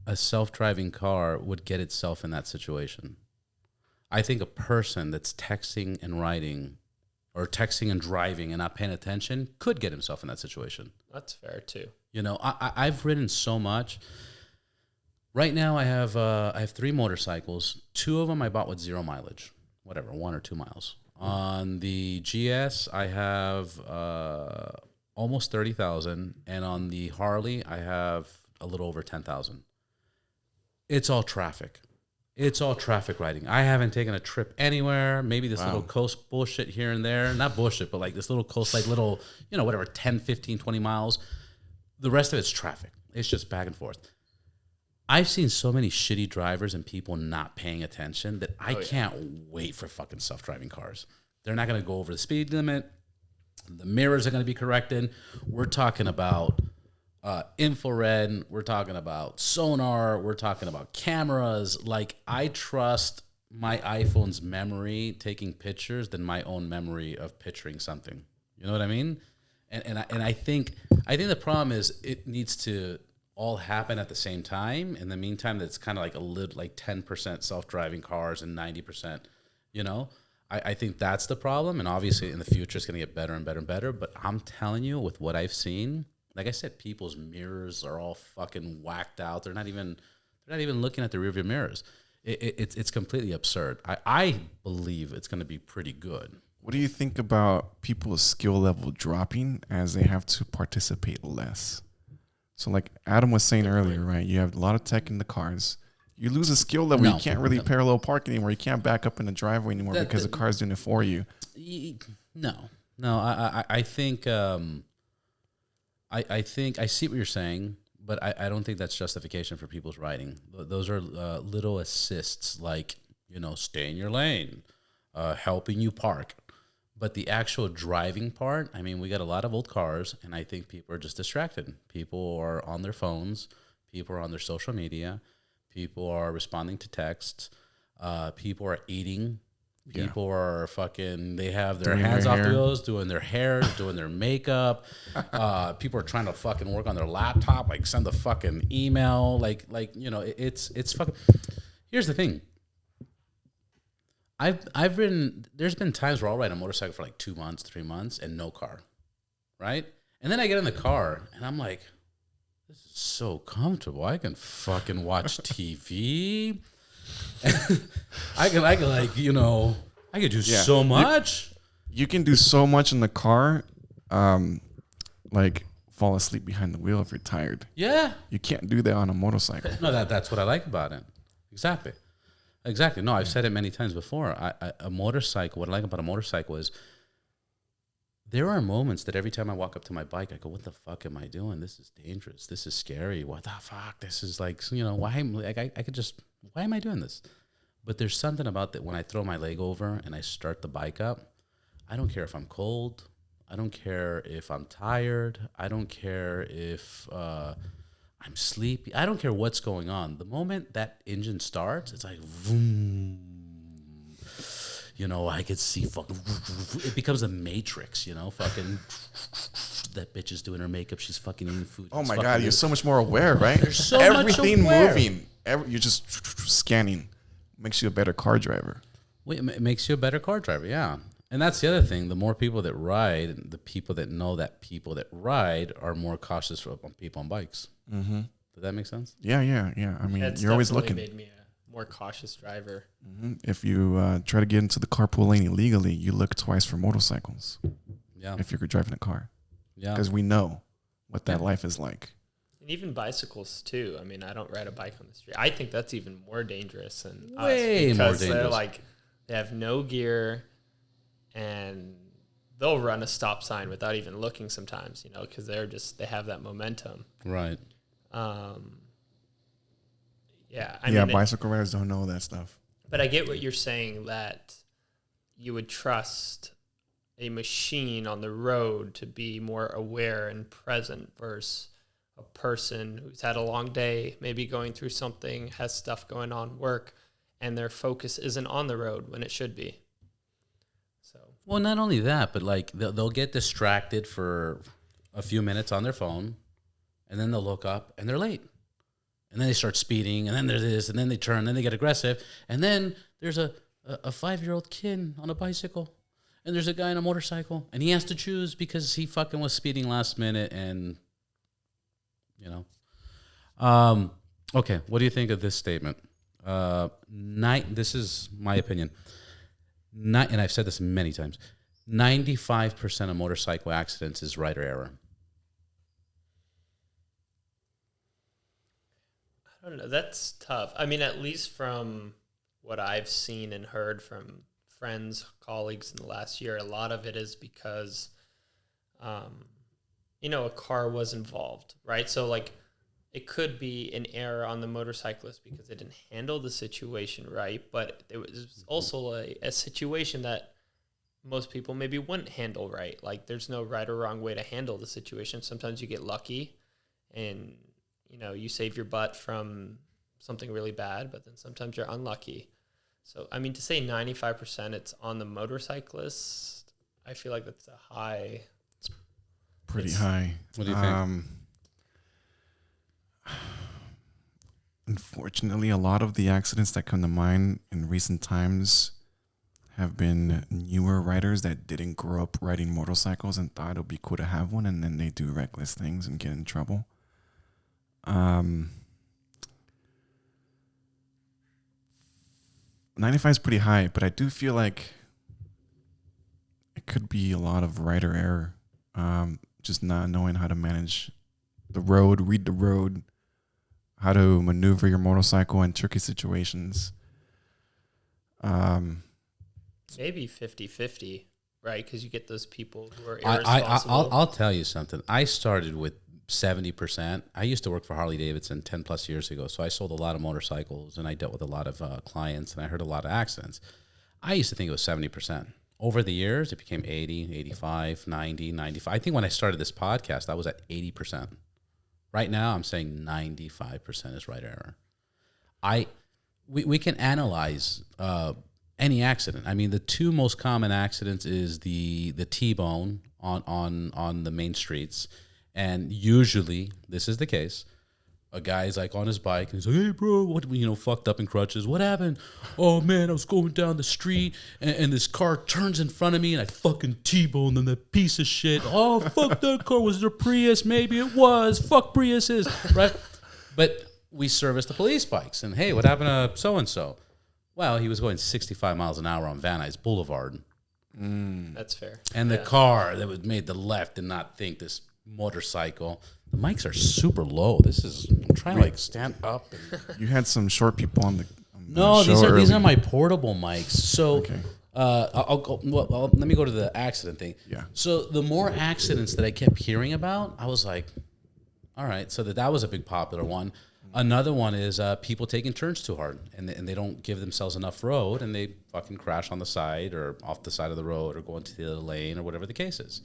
a self-driving car would get itself in that situation. I think a person that's texting and writing or texting and driving and not paying attention could get himself in that situation. That's fair too. You know, I've ridden so much. Right now I have 3 motorcycles. 2 of them I bought with 0 mileage, whatever, 1 or 2 miles. On the GS, I have almost 30,000, and on the Harley, I have a little over 10,000. It's all traffic. It's all traffic riding. I haven't taken a trip anywhere. Maybe this little coast bullshit here and there. Not bullshit, but like this little coast, like little, whatever, 10, 15, 20 miles. The rest of it's traffic. It's just back and forth. I've seen so many shitty drivers and people not paying attention that I can't wait for fucking self-driving cars. They're not going to go over the speed limit. The mirrors are going to be corrected. We're talking about infrared. We're talking about sonar. We're talking about cameras. Like, I trust my iPhone's memory taking pictures than my own memory of picturing something. You know what I mean? And I think the problem is it needs to all happen at the same time. In the meantime, that's kind of like 10% self-driving cars and 90%, I think that's the problem. And obviously in the future, it's going to get better and better and better. But I'm telling you, with what I've seen, like I said, people's mirrors are all fucking whacked out. They're not even looking at the rearview mirrors. It's completely absurd. I believe it's going to be pretty good. What do you think about people's skill level dropping as they have to participate less? So like Adam was saying earlier, right? You have a lot of tech in the cars. You lose a skill level. You can't really parallel park anymore. You can't back up in the driveway anymore because the car's doing it for you. No. I think I think I see what you're saying, but I don't think that's justification for people's riding. Those are little assists, like stay in your lane, helping you park. But the actual driving part, I mean, we got a lot of old cars, and I think people are just distracted. People are on their phones. People are on their social media. People are responding to texts. People are eating. People are fucking, they have their hands off the wheels, doing their hair, doing their makeup. People are trying to fucking work on their laptop, like send a fucking email. It's fucking, here's the thing. I've ridden, there's been times where I'll ride a motorcycle for like 2 months, 3 months, and no car, right? And then I get in the car, and I'm like, this is so comfortable. I can fucking watch TV. I can I could do so much. You can do so much in the car, like fall asleep behind the wheel if you're tired. Yeah. You can't do that on a motorcycle. No, that's what I like about it. Exactly. No, I've said it many times before. A motorcycle, what I like about a motorcycle is there are moments that every time I walk up to my bike, I go, what the fuck am I doing? This is dangerous. This is scary. What the fuck? This is like, why am I doing this? But there's something about that when I throw my leg over and I start the bike up, I don't care if I'm cold. I don't care if I'm tired. I don't care if I'm sleepy. I don't care what's going on. The moment that engine starts, it's like, vroom. I could see fucking, it becomes a matrix, fucking, that bitch is doing her makeup. She's fucking eating food. Oh my God, you're so much more aware, right? There's so everything much aware. Moving. You're just scanning. Makes you a better car driver. It makes you a better car driver, yeah. And that's the other thing. The more people that ride, the people that know that people that ride are more cautious for people on bikes. Mm-hmm. Does that make sense? Yeah. I mean, That's you're always looking. Made me a more cautious driver. Mm-hmm. If you try to get into the carpool lane illegally, you look twice for motorcycles. Yeah. If you're driving a car. Yeah. Because we know what that life is like. And even bicycles too. I mean, I don't ride a bike on the street. I think that's even more dangerous than way us more because dangerous. they have no gear and they'll run a stop sign without even looking sometimes, because they have that momentum. Right. Yeah. I mean, bicycle riders don't know that stuff. But I get what you're saying, that you would trust a machine on the road to be more aware and present versus a person who's had a long day, maybe going through something, has stuff going on, work, and their focus isn't on the road when it should be. So, well, not only that, but like they'll get distracted for a few minutes on their phone, and then they'll look up and they're late. And then they start speeding, and then there's this, and then they turn, and then they get aggressive, and then there's a 5-year-old kid on a bicycle, and there's a guy on a motorcycle, and he has to choose because he fucking was speeding last minute, and okay, what do you think of this statement? This is my opinion. And I've said this many times. 95% of motorcycle accidents is rider error. I don't know. That's tough. I mean, at least from what I've seen and heard from friends, colleagues in the last year, a lot of it is because, a car was involved, right? So, like, it could be an error on the motorcyclist because it didn't handle the situation right, but it was also a situation that most people maybe wouldn't handle right. Like, there's no right or wrong way to handle the situation. Sometimes you get lucky and, you save your butt from something really bad, but then sometimes you're unlucky. So, I mean, to say 95% it's on the motorcyclist, I feel like that's a high. Pretty high. What do you think? Unfortunately, a lot of the accidents that come to mind in recent times have been newer riders that didn't grow up riding motorcycles and thought it would be cool to have one, and then they do reckless things and get in trouble. 95 is pretty high, but I do feel like it could be a lot of rider error. Just not knowing how to manage the road, read the road, how to maneuver your motorcycle in tricky situations. Maybe 50-50, right? Because you get those people who are irresponsible. I'll tell you something. I started with 70%. I used to work for Harley Davidson 10 plus years ago. So I sold a lot of motorcycles and I dealt with a lot of clients and I heard a lot of accidents. I used to think it was 70%. Over the years, it became 80, 85, 90, 95. I think when I started this podcast, I was at 80%. Right now, I'm saying 95% is right error. We can analyze any accident. I mean, the two most common accidents is the T-bone on the main streets. And usually, this is the case. A guy's like on his bike and he's like, "Hey, bro, what, fucked up in crutches. What happened? Oh, man, I was going down the street and this car turns in front of me and I fucking T-boned them, that piece of shit. Oh, fuck that car. Was it a Prius? Maybe it was. Fuck Priuses." Right? But we service the police bikes. And, hey, what happened to so-and-so? Well, he was going 65 miles an hour on Van Nuys Boulevard. That's fair. And the car that was made the left did not think this motorcycle. The mics are super low. I'm trying to stand up. You had some short people on the no, show these are my portable mics. So okay. I'll go. Well, let me go to the accident thing. Yeah. So the more accidents that I kept hearing about, I was like, all right. So that was a big popular one. Another one is people taking turns too hard and they don't give themselves enough road and they fucking crash on the side or off the side of the road or go into the other lane or whatever the case is.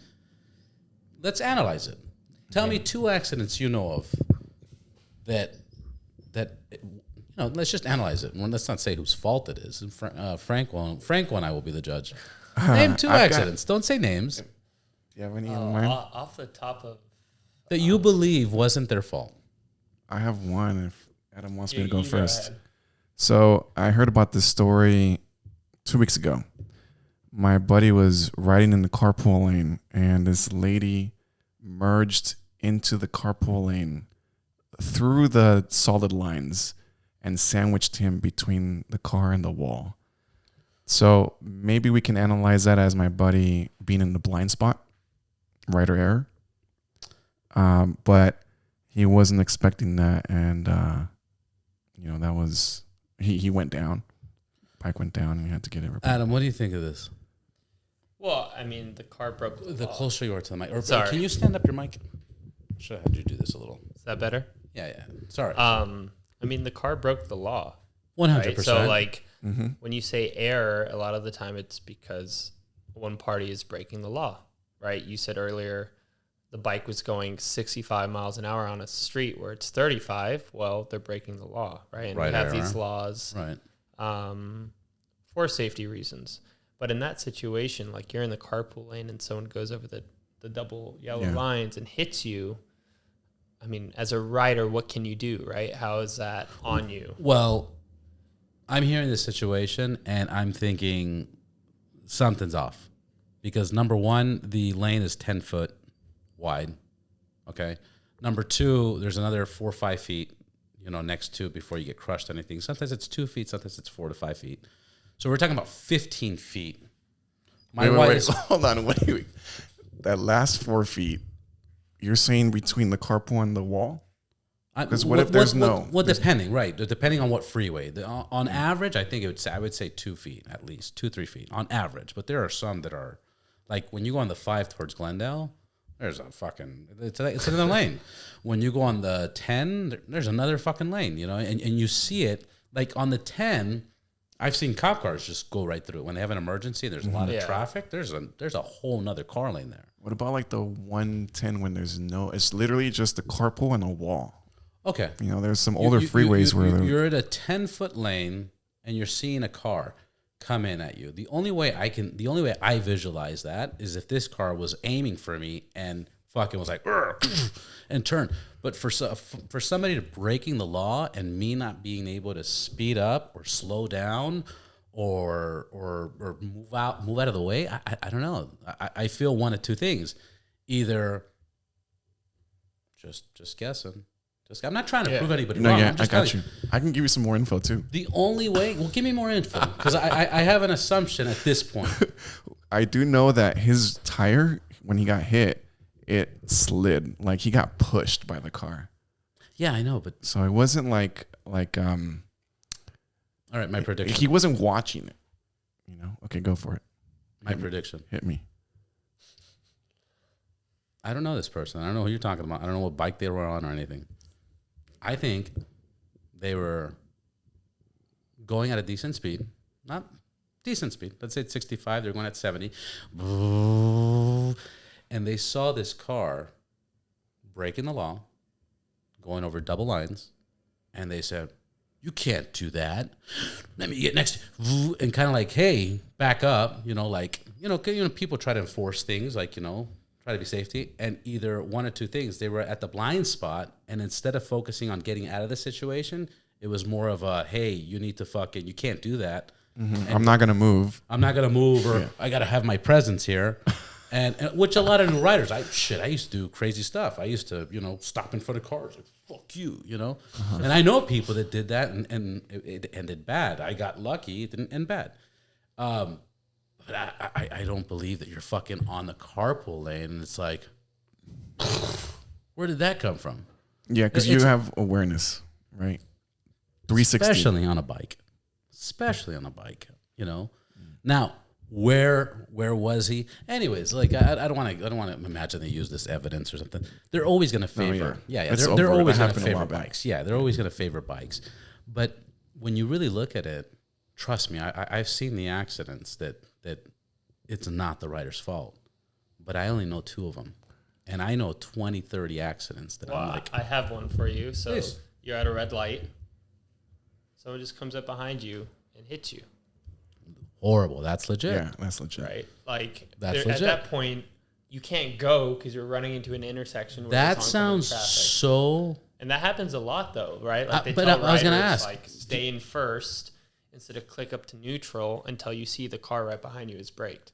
Let's analyze it. Tell me 2 accidents you know of that let's just analyze it. Let's not say whose fault it is. Franco and I will be the judge. Name 2 accidents. Don't say names. Do you have any in mind? Off the top of... That you believe wasn't their fault. I have one if Adam wants me to go you first. ahead. So I heard about this story 2 weeks ago. My buddy was riding in the carpool lane and this lady merged into the carpool lane through the solid lines and sandwiched him between the car and the wall. So maybe we can analyze that as my buddy being in the blind spot, right or error. But he wasn't expecting that, and that was he went down. Bike went down, and he had to get it repaired. Adam, what do you think of this? Well, I mean, the car broke The closer you are to the mic. Or Sorry. Can you stand up your mic? Should have had you do this a little. Is that better? Yeah. Sorry. I I mean, the car broke the law. 100%. Right? So, like, Mm-hmm. when you say error, a lot of the time it's because one party is breaking the law, right? You said earlier the bike was going 65 miles an hour on a street where it's 35. Well, they're breaking the law, right? And Right, we have error. these laws Right. For safety reasons. But in that situation, like you're in the carpool lane and someone goes over the double yellow lines and hits you. I mean, as a rider, what can you do, right? How is that on you? Well, I'm hearing this situation and I'm thinking something's off because number one, the lane is 10 foot wide. Okay. Number two, there's another 4 or 5 feet, next to it before you get crushed or anything. Sometimes it's 2 feet, sometimes it's 4 to 5 feet. So we're talking about 15 feet. Wait, hold on. Wait. That last 4 feet, you're saying between the carpool and the wall? Because what if there's no? Well, depending, right? Depending on what freeway. On average, I think I would say 2 feet at least, 2-3 feet on average. But there are some that are, like when you go on the 5 towards Glendale, there's a fucking it's another lane. When you go on the 10, there's another fucking lane, and you see it like on the 10. I've seen cop cars just go right through it when they have an emergency. There's a lot of traffic. There's a whole nother car lane there. What about like the 110 when there's no? It's literally just a carpool and a wall. Okay. There's some older freeways where you're at a 10-foot lane and you're seeing a car come in at you. The only way I visualize that is if this car was aiming for me and fucking was like and turn. But for somebody to breaking the law and me not being able to speed up or slow down or move out of the way, I don't know. I feel one of two things. Either just guessing. I'm not trying to prove anybody wrong. Yeah, I got you. I can give you some more info too. The only way, well, give me more info because I have an assumption at this point. I do know that his tire, when he got hit, it slid. Like he got pushed by the car. Yeah, I know, but so it wasn't like all right, my prediction. He wasn't watching it. Okay, go for it. My prediction. Hit me. I don't know this person. I don't know who you're talking about. I don't know what bike they were on or anything. I think they were going at a decent speed. Not decent speed. Let's say it's 65. They're going at 70. And they saw this car breaking the law, going over double lines. And they said, you can't do that. Let me get next. And kind of like, hey, back up. People try to enforce things like, try to be safety, and either one or two things. They were at the blind spot, and instead of focusing on getting out of the situation, it was more of a, hey, you need to you can't do that. Mm-hmm. I'm not going to move. Or I got to have my presence here. and which a lot of new riders, I used to do crazy stuff. I used to, stop in front of cars, like, fuck you, Uh-huh. And I know people that did that, and it ended bad. I got lucky, it didn't end bad. But I don't believe that you're fucking on the carpool lane and it's like, where did that come from? Yeah, because you have awareness, right? 360. Especially on a bike. Now, where was he? Anyways, like I don't want to imagine they use this evidence or something. They're always going to favor. They're always going to favor bikes. Yeah, they're always going to favor bikes. But when you really look at it, trust me, I've seen the accidents that it's not the rider's fault. But I only know 2 of them. And I know 20, 30 accidents that I'm like... I have one for you. So please. You're at a red light. Someone just comes up behind you and hits you. Horrible. That's legit. Yeah, that's legit. Right? Like, that's legit. At that point, you can't go because you're running into an intersection. Where That sounds so... And that happens a lot, though, right? Like they but tell I was going to riders, ask. like, stay in first instead of click up to neutral until you see the car right behind you is braked.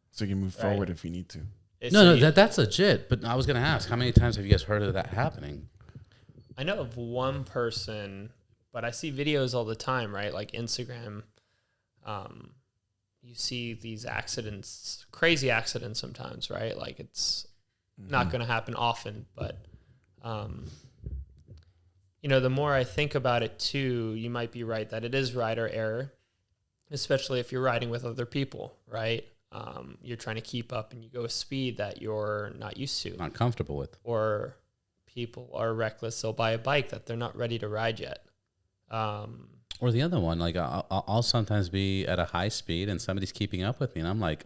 So you can move forward if you need to. That's legit. But I was going to ask, how many times have you guys heard of that happening? I know of one person, but I see videos all the time, right? Like Instagram. You see these accidents, crazy accidents sometimes, right? Like it's not going to happen often, but the more I think about it too, you might be right that it is rider error, especially if you're riding with other people, right? You're trying to keep up and you go a speed that you're not used to. Not comfortable with. Or people are reckless. They'll buy a bike that they're not ready to ride yet. Or the other one, like I'll sometimes be at a high speed and somebody's keeping up with me, and I'm like,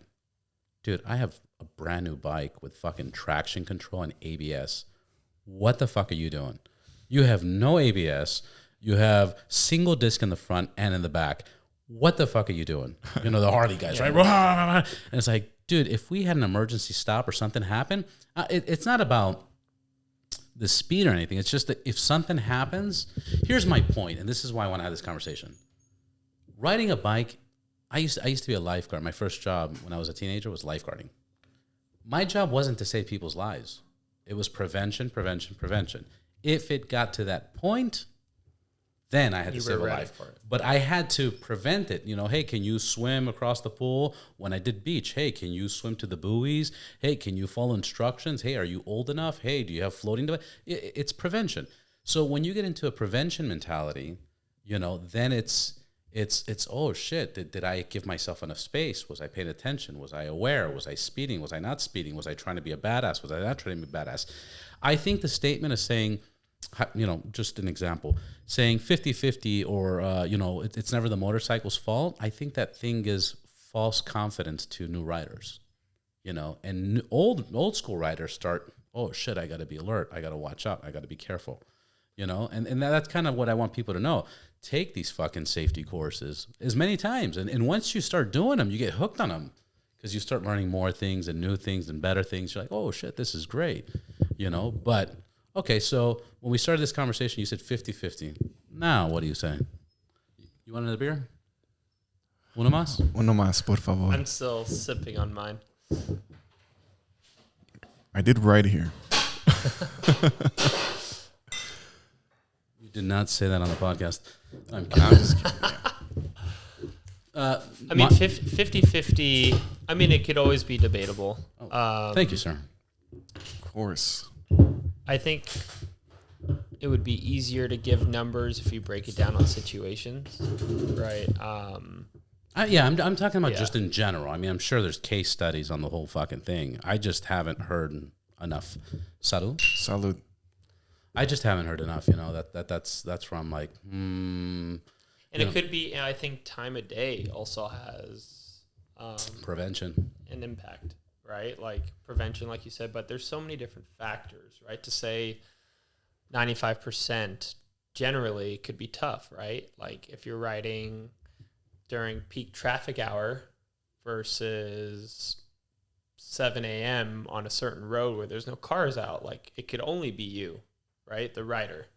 dude, I have a brand new bike with fucking traction control and ABS. What the fuck are you doing? You have no ABS. You have single disc in the front and in the back. What the fuck are you doing? You know, the Harley guys, right? And it's like, dude, if we had an emergency stop or something happened, it's not about the speed or anything. It's just that if something happens, here's my point, and this is why I want to have this conversation. Riding a bike, I used to be a lifeguard. My first job when I was a teenager was lifeguarding. My job wasn't to save people's lives. It was prevention, prevention, prevention. If it got to that point, then I had to save a life. But I had to prevent it. You know, hey, can you swim across the pool? When I did beach, hey, can you swim to the buoys? Hey, can you follow instructions? Hey, are you old enough? Hey, do you have floating device? It's prevention. So when you get into a prevention mentality, you know, then it's oh shit, did I give myself enough space? Was I paying attention? Was I aware? Was I speeding? Was I not speeding? Was I trying to be a badass? Was I not trying to be a badass? I think the statement is saying, you know, just an example, saying 50-50 or, you know, it's never the motorcycle's fault. I think that thing is false confidence to new riders, you know, and old school riders start, oh shit, I got to be alert. I got to watch out. I got to be careful, you know, and that's kind of what I want people to know. Take these fucking safety courses as many times. And once you start doing them, you get hooked on them because you start learning more things and new things and better things. You're like, oh shit, this is great, you know, but okay, so when we started this conversation, you said 50-50. Now, what do you say? You want another beer? Uno más? Uno más, por favor. I'm still sipping on mine. I did write here. You did not say that on the podcast. I'm just kidding. I mean, 50-50, I mean, it could always be debatable. Thank you, sir. Of course. I think it would be easier to give numbers if you break it down on situations, right? Yeah, I'm talking about just in general. I mean, I'm sure there's case studies on the whole fucking thing. I just haven't heard enough. Salud. I just haven't heard enough. You know that's where I'm like, And it could be. I think time of day also has prevention an impact. Right? Like prevention, like you said, but there's so many different factors, right? To say 95% generally could be tough, right? Like if you're riding during peak traffic hour versus 7 a.m. on a certain road where there's no cars out, like it could only be you, right? The rider.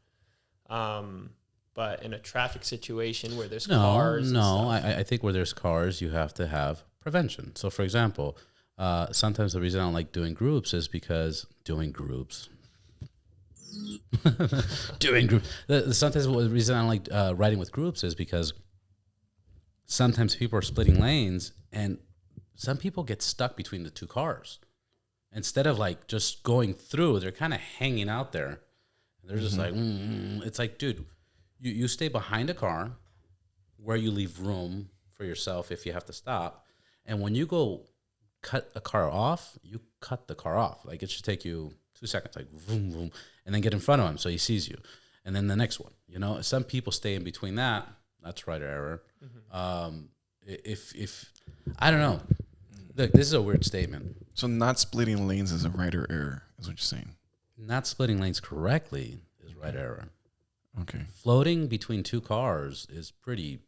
But in a traffic situation where there's cars. I think where there's cars, you have to have prevention. So for example, sometimes the reason I don't like doing groups is because sometimes the reason I don't like riding with groups is because sometimes people are splitting lanes and some people get stuck between the two cars. Instead of like just going through, they're kind of hanging out there. They're just like, it's like, dude, you stay behind a car where you leave room for yourself if you have to stop. And when you go cut a car off, you cut the car off. Like it should take you 2 seconds, like boom, boom, and then get in front of him so he sees you. And then the next one, you know, some people stay in between that. That's rider error. If I don't know, look, this is a weird statement. So not splitting lanes is a rider error, is what you're saying. Not splitting lanes correctly is rider error. Okay. Floating between two cars is pretty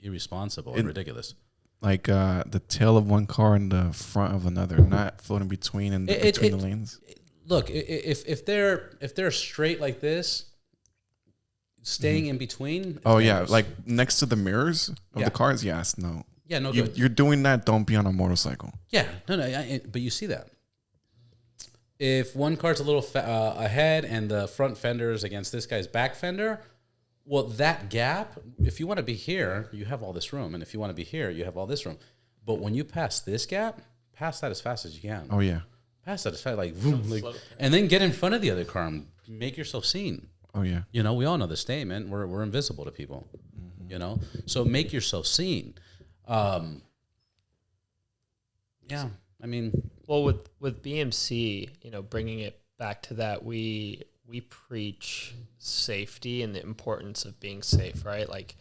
irresponsible and ridiculous. Like the tail of one car and the front of another, not floating between between the lanes. Look, if they're straight like this, staying in between. Oh yeah, like next to the mirrors of the cars. Yes, no. Yeah, no. You're doing that. Don't be on a motorcycle. Yeah, no. But you see that. If one car's a little ahead and the front fender is against this guy's back fender, well, that gap, if you want to be here, you have all this room. And if you want to be here, you have all this room. But when you pass this gap, pass that as fast as you can. Oh, yeah. Pass that as fast, like, vroom, and then get in front of the other car and make yourself seen. Oh, yeah. You know, we all know the statement. We're invisible to people, you know? So make yourself seen. Yeah, I mean... Well, with BMC, you know, bringing it back to that, we we preach safety and the importance of being safe, right? Like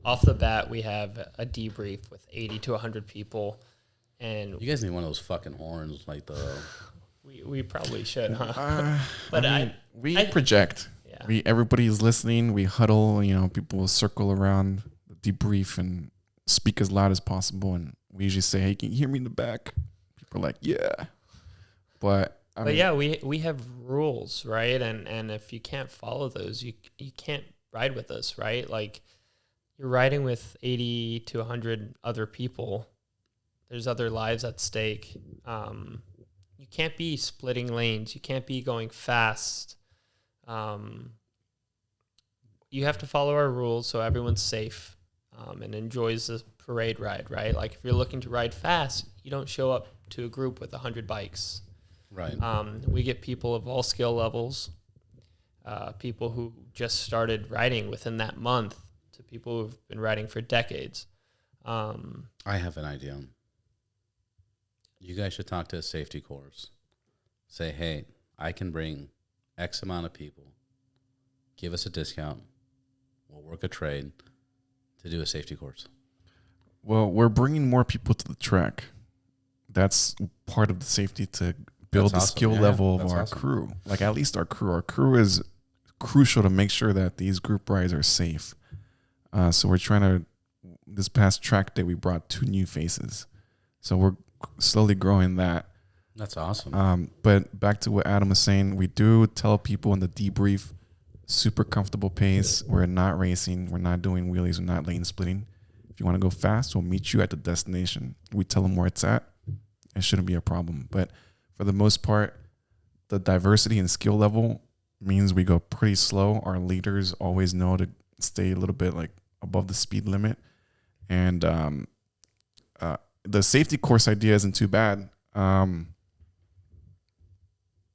off the bat, we have a debrief with 80 to 100 people. And you guys need one of those fucking horns, like the. We probably should, huh? But we project. Yeah. Everybody is listening. We huddle. People will circle around, debrief, and speak as loud as possible. And we usually say, "Hey, can you hear me in the back?" People are like, "Yeah," but yeah, we have rules, right? And if you can't follow those, you can't ride with us, right? Like you're riding with 80 to 100 other people. There's other lives at stake. You can't be splitting lanes. You can't be going fast. You have to follow our rules so everyone's safe and enjoys the parade ride, right? Like if you're looking to ride fast, you don't show up to a group with 100 bikes. Right. We get people of all skill levels, people who just started riding within that month to people who've been riding for decades. I have an idea. You guys should talk to a safety course. Say, hey, I can bring X amount of people. Give us a discount. We'll work a trade to do a safety course. Well, we're bringing more people to the track. That's part of the safety to build the skill level of our crew. Like at least our crew. Our crew is crucial to make sure that these group rides are safe. So we're trying to, this past track day, we brought 2 new faces. So we're slowly growing that. That's awesome. But back to what Adam was saying, we do tell people in the debrief, super comfortable pace. We're not racing. We're not doing wheelies. We're not lane splitting. If you want to go fast, we'll meet you at the destination. We tell them where it's at. It shouldn't be a problem. But for the most part, the diversity and skill level means we go pretty slow. Our leaders always know to stay a little bit like above the speed limit. And the safety course idea isn't too bad.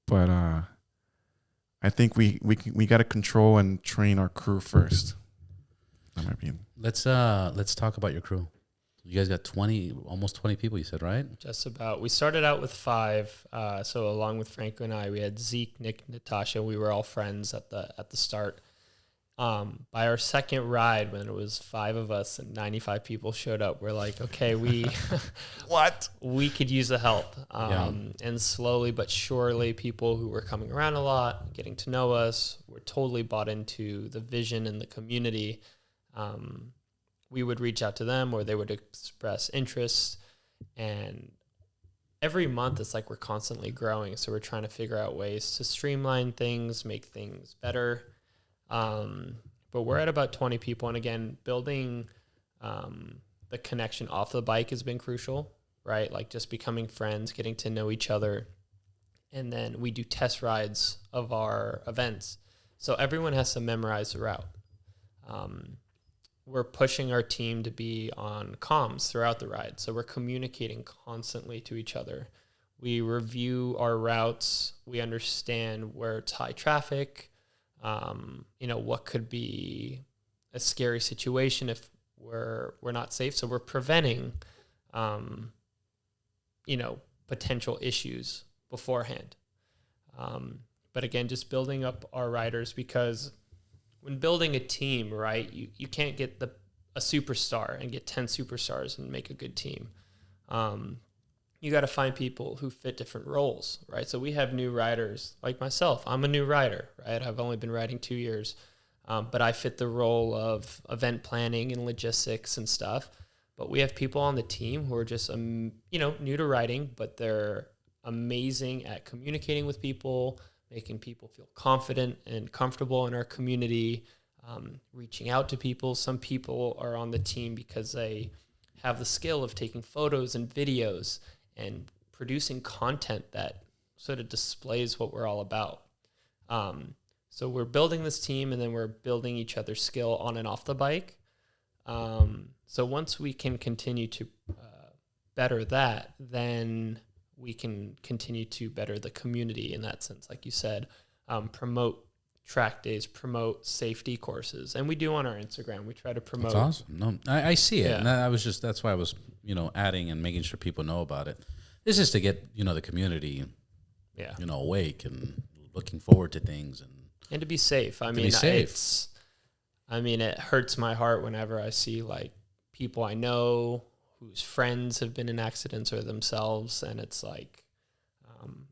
But I think we got to control and train our crew first. That might be. Let's talk about your crew. You guys got almost 20 people, you said, right? Just about. We started out with 5. So along with Franco and I, we had Zeke, Nick, Natasha. We were all friends at the start. By our second ride, when it was 5 of us and 95 people showed up, we're like, okay, we we could use the help. And slowly but surely, people who were coming around a lot, getting to know us, were totally bought into the vision and the community. We would reach out to them or they would express interest. And every month, it's like we're constantly growing. So we're trying to figure out ways to streamline things, make things better. But we're at about 20 people. And again, building the connection off the bike has been crucial, right? Like just becoming friends, getting to know each other. And then we do test rides of our events. So everyone has to memorize the route. We're pushing our team to be on comms throughout the ride. So we're communicating constantly to each other. We review our routes. We understand where it's high traffic. What could be a scary situation if we're not safe. So we're preventing, potential issues beforehand. But again, just building up our riders, because when building a team, right, you can't get a superstar and get 10 superstars and make a good team. You got to find people who fit different roles, right? So we have new riders like myself. I'm a new rider, right? I've only been riding 2 years, but I fit the role of event planning and logistics and stuff. But we have people on the team who are just, new to riding, but they're amazing at communicating with people, making people feel confident and comfortable in our community, reaching out to people. Some people are on the team because they have the skill of taking photos and videos and producing content that sort of displays what we're all about. So we're building this team, and then we're building each other's skill on and off the bike. So once we can continue to better that, then we can continue to better the community in that sense, like you said, promote track days, promote safety courses. And we do on our Instagram. We try to promote. That's awesome. No, I see it. Yeah. And that's why I was, adding and making sure people know about it. This is to get, the community, awake and looking forward to things and And to be safe. I To mean, be safe. it hurts my heart whenever I see like people I know whose friends have been in accidents or themselves, and it's like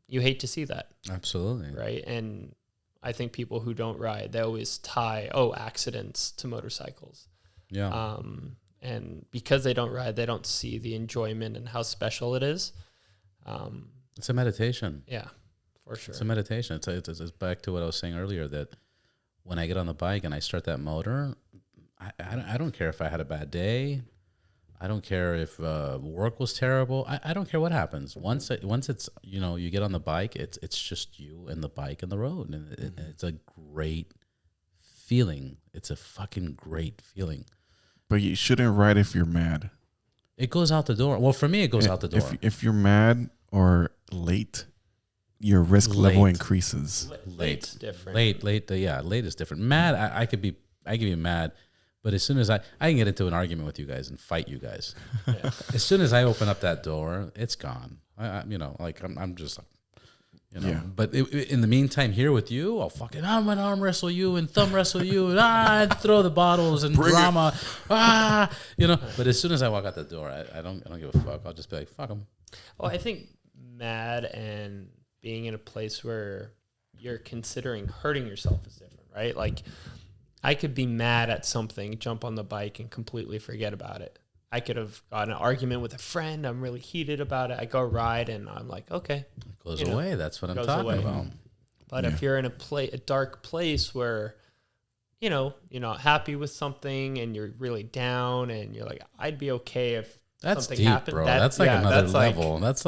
you hate to see that, Absolutely. right? And I think people who don't ride, they always tie accidents to motorcycles. Yeah. And because they don't ride, they don't see the enjoyment and how special it is. It's a meditation. Yeah, for sure. It's a meditation. It's back to what I was saying earlier, that when I get on the bike and I start that motor, I don't care if I had a bad day. I don't care if work was terrible. I don't care what happens. Once it's, you get on the bike, it's just you and the bike and the road. And it's a great feeling. It's a fucking great feeling. But you shouldn't ride if you're mad. It goes out the door. Well, for me, it goes out the door. If you're mad or late, your risk level increases. Late's different. Late is different. Mad, I could be mad, but as soon as I can get into an argument with you guys and fight you guys. Yeah. As soon as I open up that door, it's gone. I'm just, Yeah. But in the meantime, here with you, I'm gonna arm wrestle you and thumb wrestle you and throw the bottles and drama, But as soon as I walk out the door, I don't give a fuck. I'll just be like, fuck them. Well, I think mad and being in a place where you're considering hurting yourself is different, right? Like, I could be mad at something, jump on the bike, and completely forget about it. I could have got an argument with a friend. I'm really heated about it. I go ride, and I'm like, okay. It goes away. That's what I'm talking about. But if you're in a dark place where, you're not happy with something and you're really down, and you're like, I'd be okay if That's something deep, happened. bro. That's like another level. That's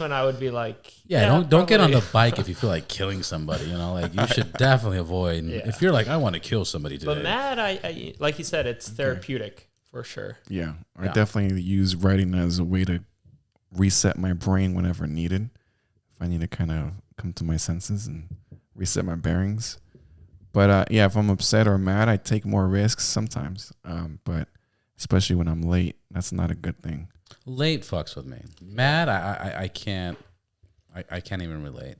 when I would be like, don't get on the bike if you feel like killing somebody. You should definitely avoid. If you're like, I want to kill somebody today. But mad, I like you said, it's therapeutic for sure. Yeah, I definitely use writing as a way to reset my brain whenever needed. If I need to kind of come to my senses and reset my bearings. But if I'm upset or mad, I take more risks sometimes. But especially when I'm late, that's not a good thing. Late fucks with me. Mad, I can't even relate.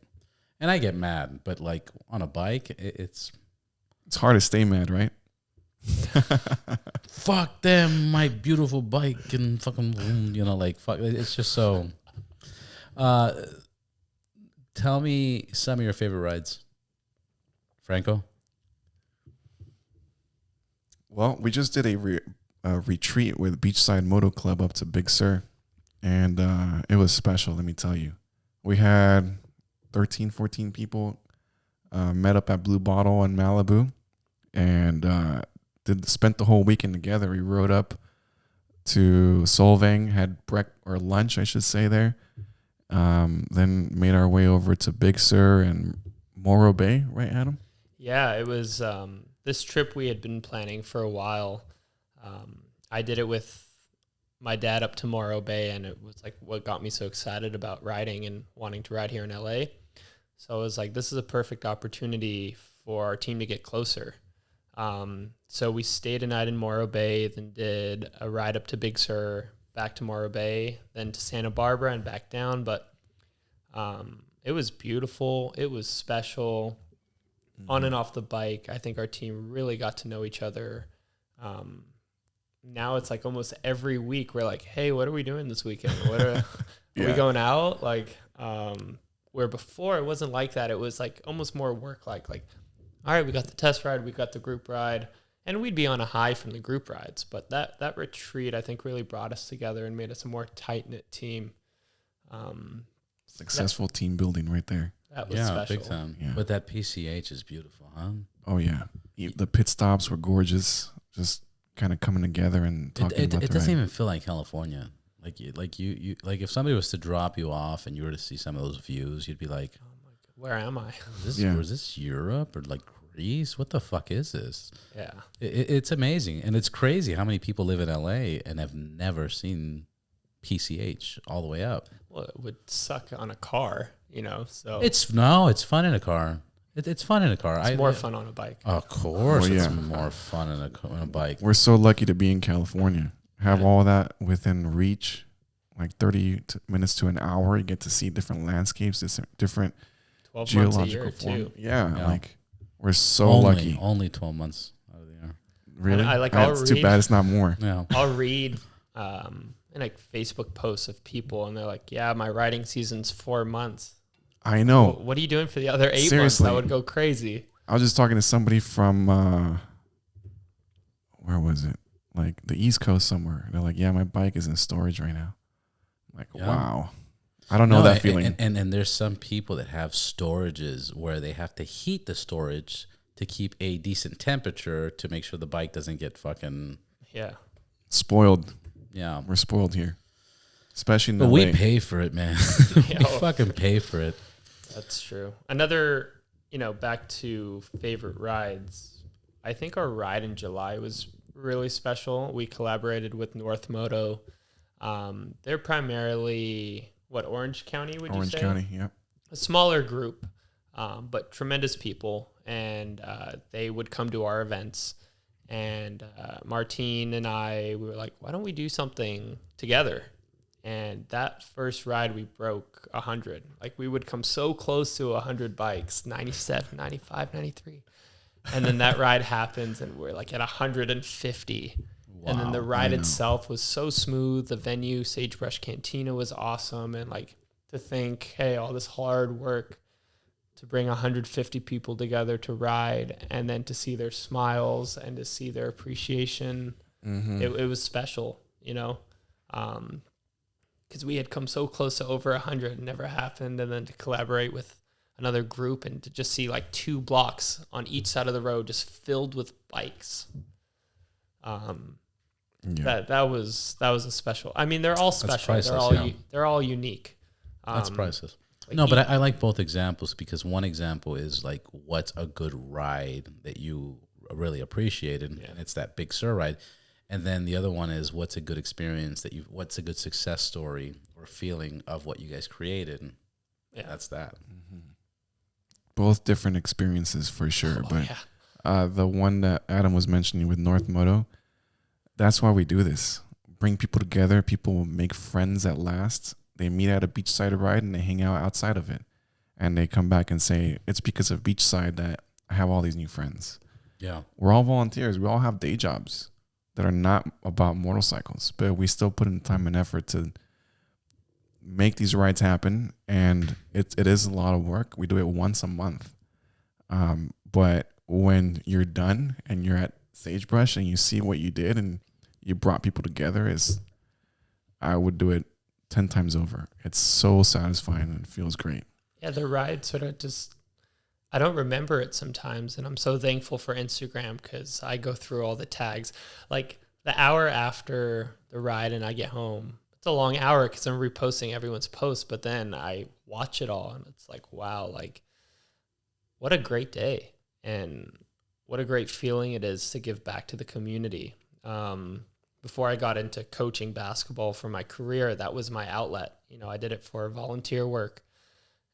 And I get mad, but like on a bike, it's hard to stay mad, right? Fuck them, my beautiful bike, and fucking, fuck. It's just so. Tell me some of your favorite rides, Franco. Well, we just did a retreat with Beachside Moto Club up to Big Sur, and it was special, let me tell you. We had 13, 14 people met up at Blue Bottle in Malibu, and spent the whole weekend together. We rode up to Solvang, had lunch, I should say, there. Then made our way over to Big Sur and Morro Bay, right, Adam? Yeah, it was this trip we had been planning for a while. I did it with my dad up to Morro Bay, and it was like what got me so excited about riding and wanting to ride here in LA. So I was like, this is a perfect opportunity for our team to get closer. So we stayed a night in Morro Bay, then did a ride up to Big Sur, back to Morro Bay, then to Santa Barbara and back down. But it was beautiful. It was special. Mm-hmm. On and off the bike, I think our team really got to know each other. Now it's like almost every week we're like, hey, what are we doing this weekend? Are we going out? Like, where before it wasn't like that. It was like almost more work like, all right, we got the test ride, we got the group ride, and we'd be on a high from the group rides. But that retreat, I think, really brought us together and made us a more tight-knit team. Successful team building right there. That was special. Big time. Yeah. But that PCH is beautiful, huh? Oh, yeah. The pit stops were gorgeous. Just kind of coming together and talking about it doesn't even feel like California. Like you if somebody was to drop you off and you were to see some of those views, you'd be like, oh my God, where am I? Was this Europe or like Greece? What the fuck is this? Yeah. It's amazing. And it's crazy how many people live in LA and have never seen PCH all the way up. Well, it would suck on a car, so. It's fun in a car. It's fun in a car. It's more fun on a bike. Of course, it's more fun in a bike. We're so lucky to be in California. Have all that within reach, like 30 minutes to an hour. You get to see different landscapes, different 12 geological months a year form. too. Yeah, like We're so lucky. Only 12 months out of the year. Really? It's too bad it's not more. Yeah. I'll read in like Facebook posts of people, and they're like, "Yeah, my riding season's 4 months." I know. What are you doing for the other 8 months? Seriously. That would go crazy. I was just talking to somebody from where was it? Like the East Coast somewhere. They're like, "Yeah, my bike is in storage right now." I'm like, Yeah. wow. I don't know that feeling. And there's some people that have storages where they have to heat the storage to keep a decent temperature to make sure the bike doesn't get fucking Spoiled. Yeah. We're spoiled here. Especially in But LA. we pay for it, man. We fucking pay for it. That's true. Another, back to favorite rides. I think our ride in July was really special. We collaborated with North Moto. They're primarily, Orange County, would you say? Orange County, yep. A smaller group, but tremendous people. And they would come to our events. And Martine and I, we were like, why don't we do something together? And that first ride, we broke 100. Like, we would come so close to 100 bikes, 97, 95, 93. And then that ride happens, and we're like at 150. Wow, and then the ride itself was so smooth. The venue, Sagebrush Cantina, was awesome. And like, to think, hey, all this hard work to bring 150 people together to ride, and then to see their smiles and to see their appreciation, it was special, because we had come so close to over 100, it never happened. And then to collaborate with another group and to just see like 2 blocks on each side of the road just filled with bikes. That was a special. I mean, they're all special. They're all unique. That's priceless. But I like both examples, because one example is like, what's a good ride that you really appreciated, and it's that Big Sur ride. And then the other one is, what's a good experience what's a good success story or feeling of what you guys created. And that's that. Mm-hmm. Both different experiences for sure. The one that Adam was mentioning with North Moto, that's why we do this. Bring people together. People will make friends at last. They meet at a beachside ride and they hang out outside of it. And they come back and say, it's because of Beachside that I have all these new friends. Yeah. We're all volunteers. We all have day jobs that are not about motorcycles, but we still put in time and effort to make these rides happen. And it is a lot of work. We do it once a month. But when you're done and you're at Sagebrush and you see what you did and you brought people together, I would do it 10 times over. It's so satisfying and it feels great. Yeah, the ride sort of I don't remember it sometimes, and I'm so thankful for Instagram because I go through all the tags. Like, the hour after the ride and I get home, it's a long hour because I'm reposting everyone's posts, but then I watch it all and it's like, wow, like, what a great day and what a great feeling it is to give back to the community. Before I got into coaching basketball for my career, that was my outlet. I did it for volunteer work.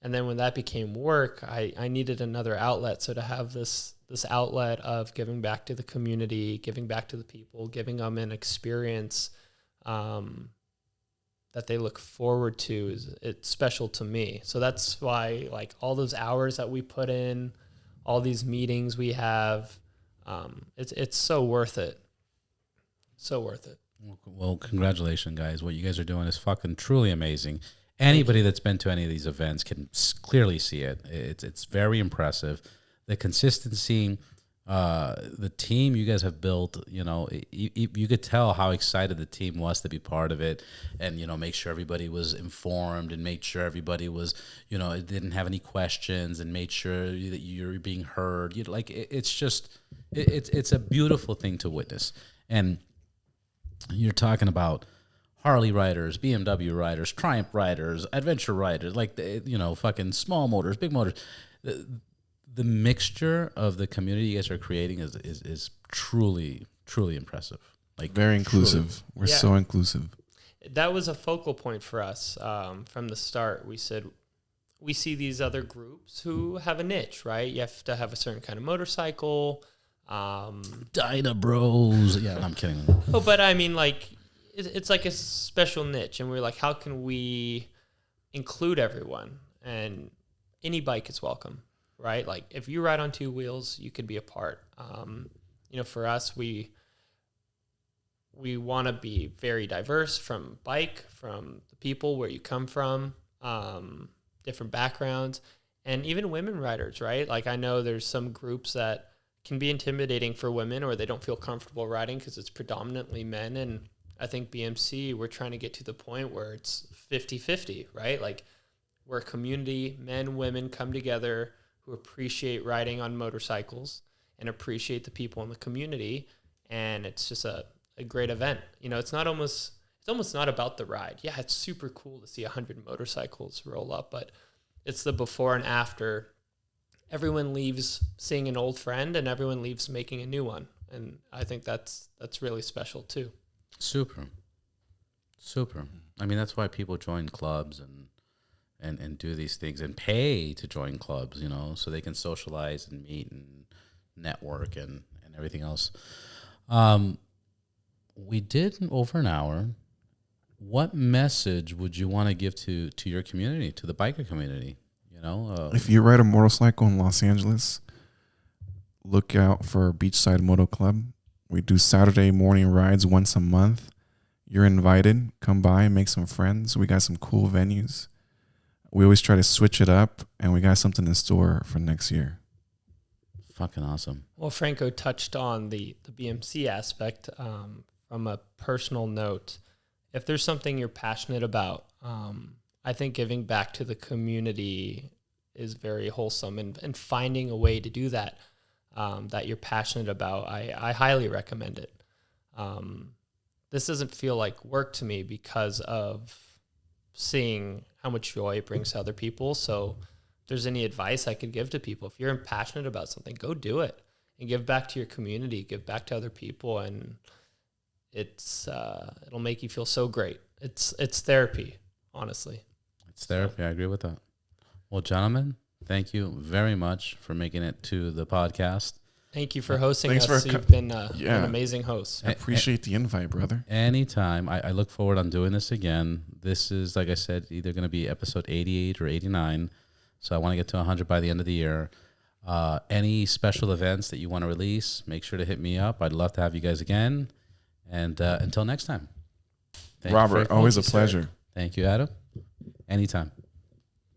And then when that became work, I needed another outlet. So to have this outlet of giving back to the community, giving back to the people, giving them an experience that they look forward to, it's special to me. So that's why, like, all those hours that we put in, all these meetings we have, it's so worth it. So worth it. Well, congratulations, guys. What you guys are doing is fucking truly amazing. Anybody that's been to any of these events can clearly see it. It's very impressive. The consistency, the team you guys have built, you could tell how excited the team was to be part of it, and, make sure everybody was informed and made sure everybody was, didn't have any questions, and made sure that you're being heard. It's a beautiful thing to witness. And you're talking about Harley riders, BMW riders, Triumph riders, adventure riders, like, fucking small motors, big motors. The mixture of the community you guys are creating is truly, truly impressive. Like, very inclusive. We're so inclusive. That was a focal point for us from the start. We said, we see these other groups who have a niche, right? You have to have a certain kind of motorcycle. Dyna Bros. Yeah, I'm kidding. Oh, but I mean, like, it's like a special niche, and we're like, how can we include everyone? And any bike is welcome. right? Like if you ride on two wheels, you could be a part. For us, we want to be very diverse from bike, from the people where you come from, different backgrounds, and even women riders, right? Like I know there's some groups that can be intimidating for women, or they don't feel comfortable riding because it's predominantly men. And I think BMC, we're trying to get to the point where it's 50-50, right? Like we're a community, men, women come together who appreciate riding on motorcycles and appreciate the people in the community. And it's just a great event. It's almost not about the ride. Yeah, it's super cool to see 100 motorcycles roll up, but it's the before and after. Everyone leaves seeing an old friend, and everyone leaves making a new one. And I think that's really special too. Super. I mean, that's why people join clubs and do these things and pay to join clubs, so they can socialize and meet and network and everything else. We did over an hour. What message would you want to give to your community, to the biker community? If you ride a motorcycle in Los Angeles, look out for Beachside Moto Club. We do Saturday morning rides once a month. You're invited. Come by and make some friends. We got some cool venues. We always try to switch it up, and we got something in store for next year. Fucking awesome. Well, Franco touched on the BMC aspect. From a personal note, if there's something you're passionate about, I think giving back to the community is very wholesome, and finding a way to do that, that you're passionate about, I highly recommend it. This doesn't feel like work to me because of seeing how much joy it brings to other people. So if there's any advice I could give to people, if you're passionate about something, go do it and give back to your community, give back to other people. And it'll make you feel so great. It's therapy, honestly. It's therapy. I agree with that. Well, gentlemen, thank you very much for making it to the podcast. Thank you for hosting us. You've been an amazing host. I appreciate the invite, brother. Anytime. I look forward on doing this again. This is, like I said, either going to be episode 88 or 89. So I want to get to 100 by the end of the year. Any special events that you want to release, make sure to hit me up. I'd love to have you guys again. And until next time. Robert, always a pleasure. Thank you, Adam. Anytime.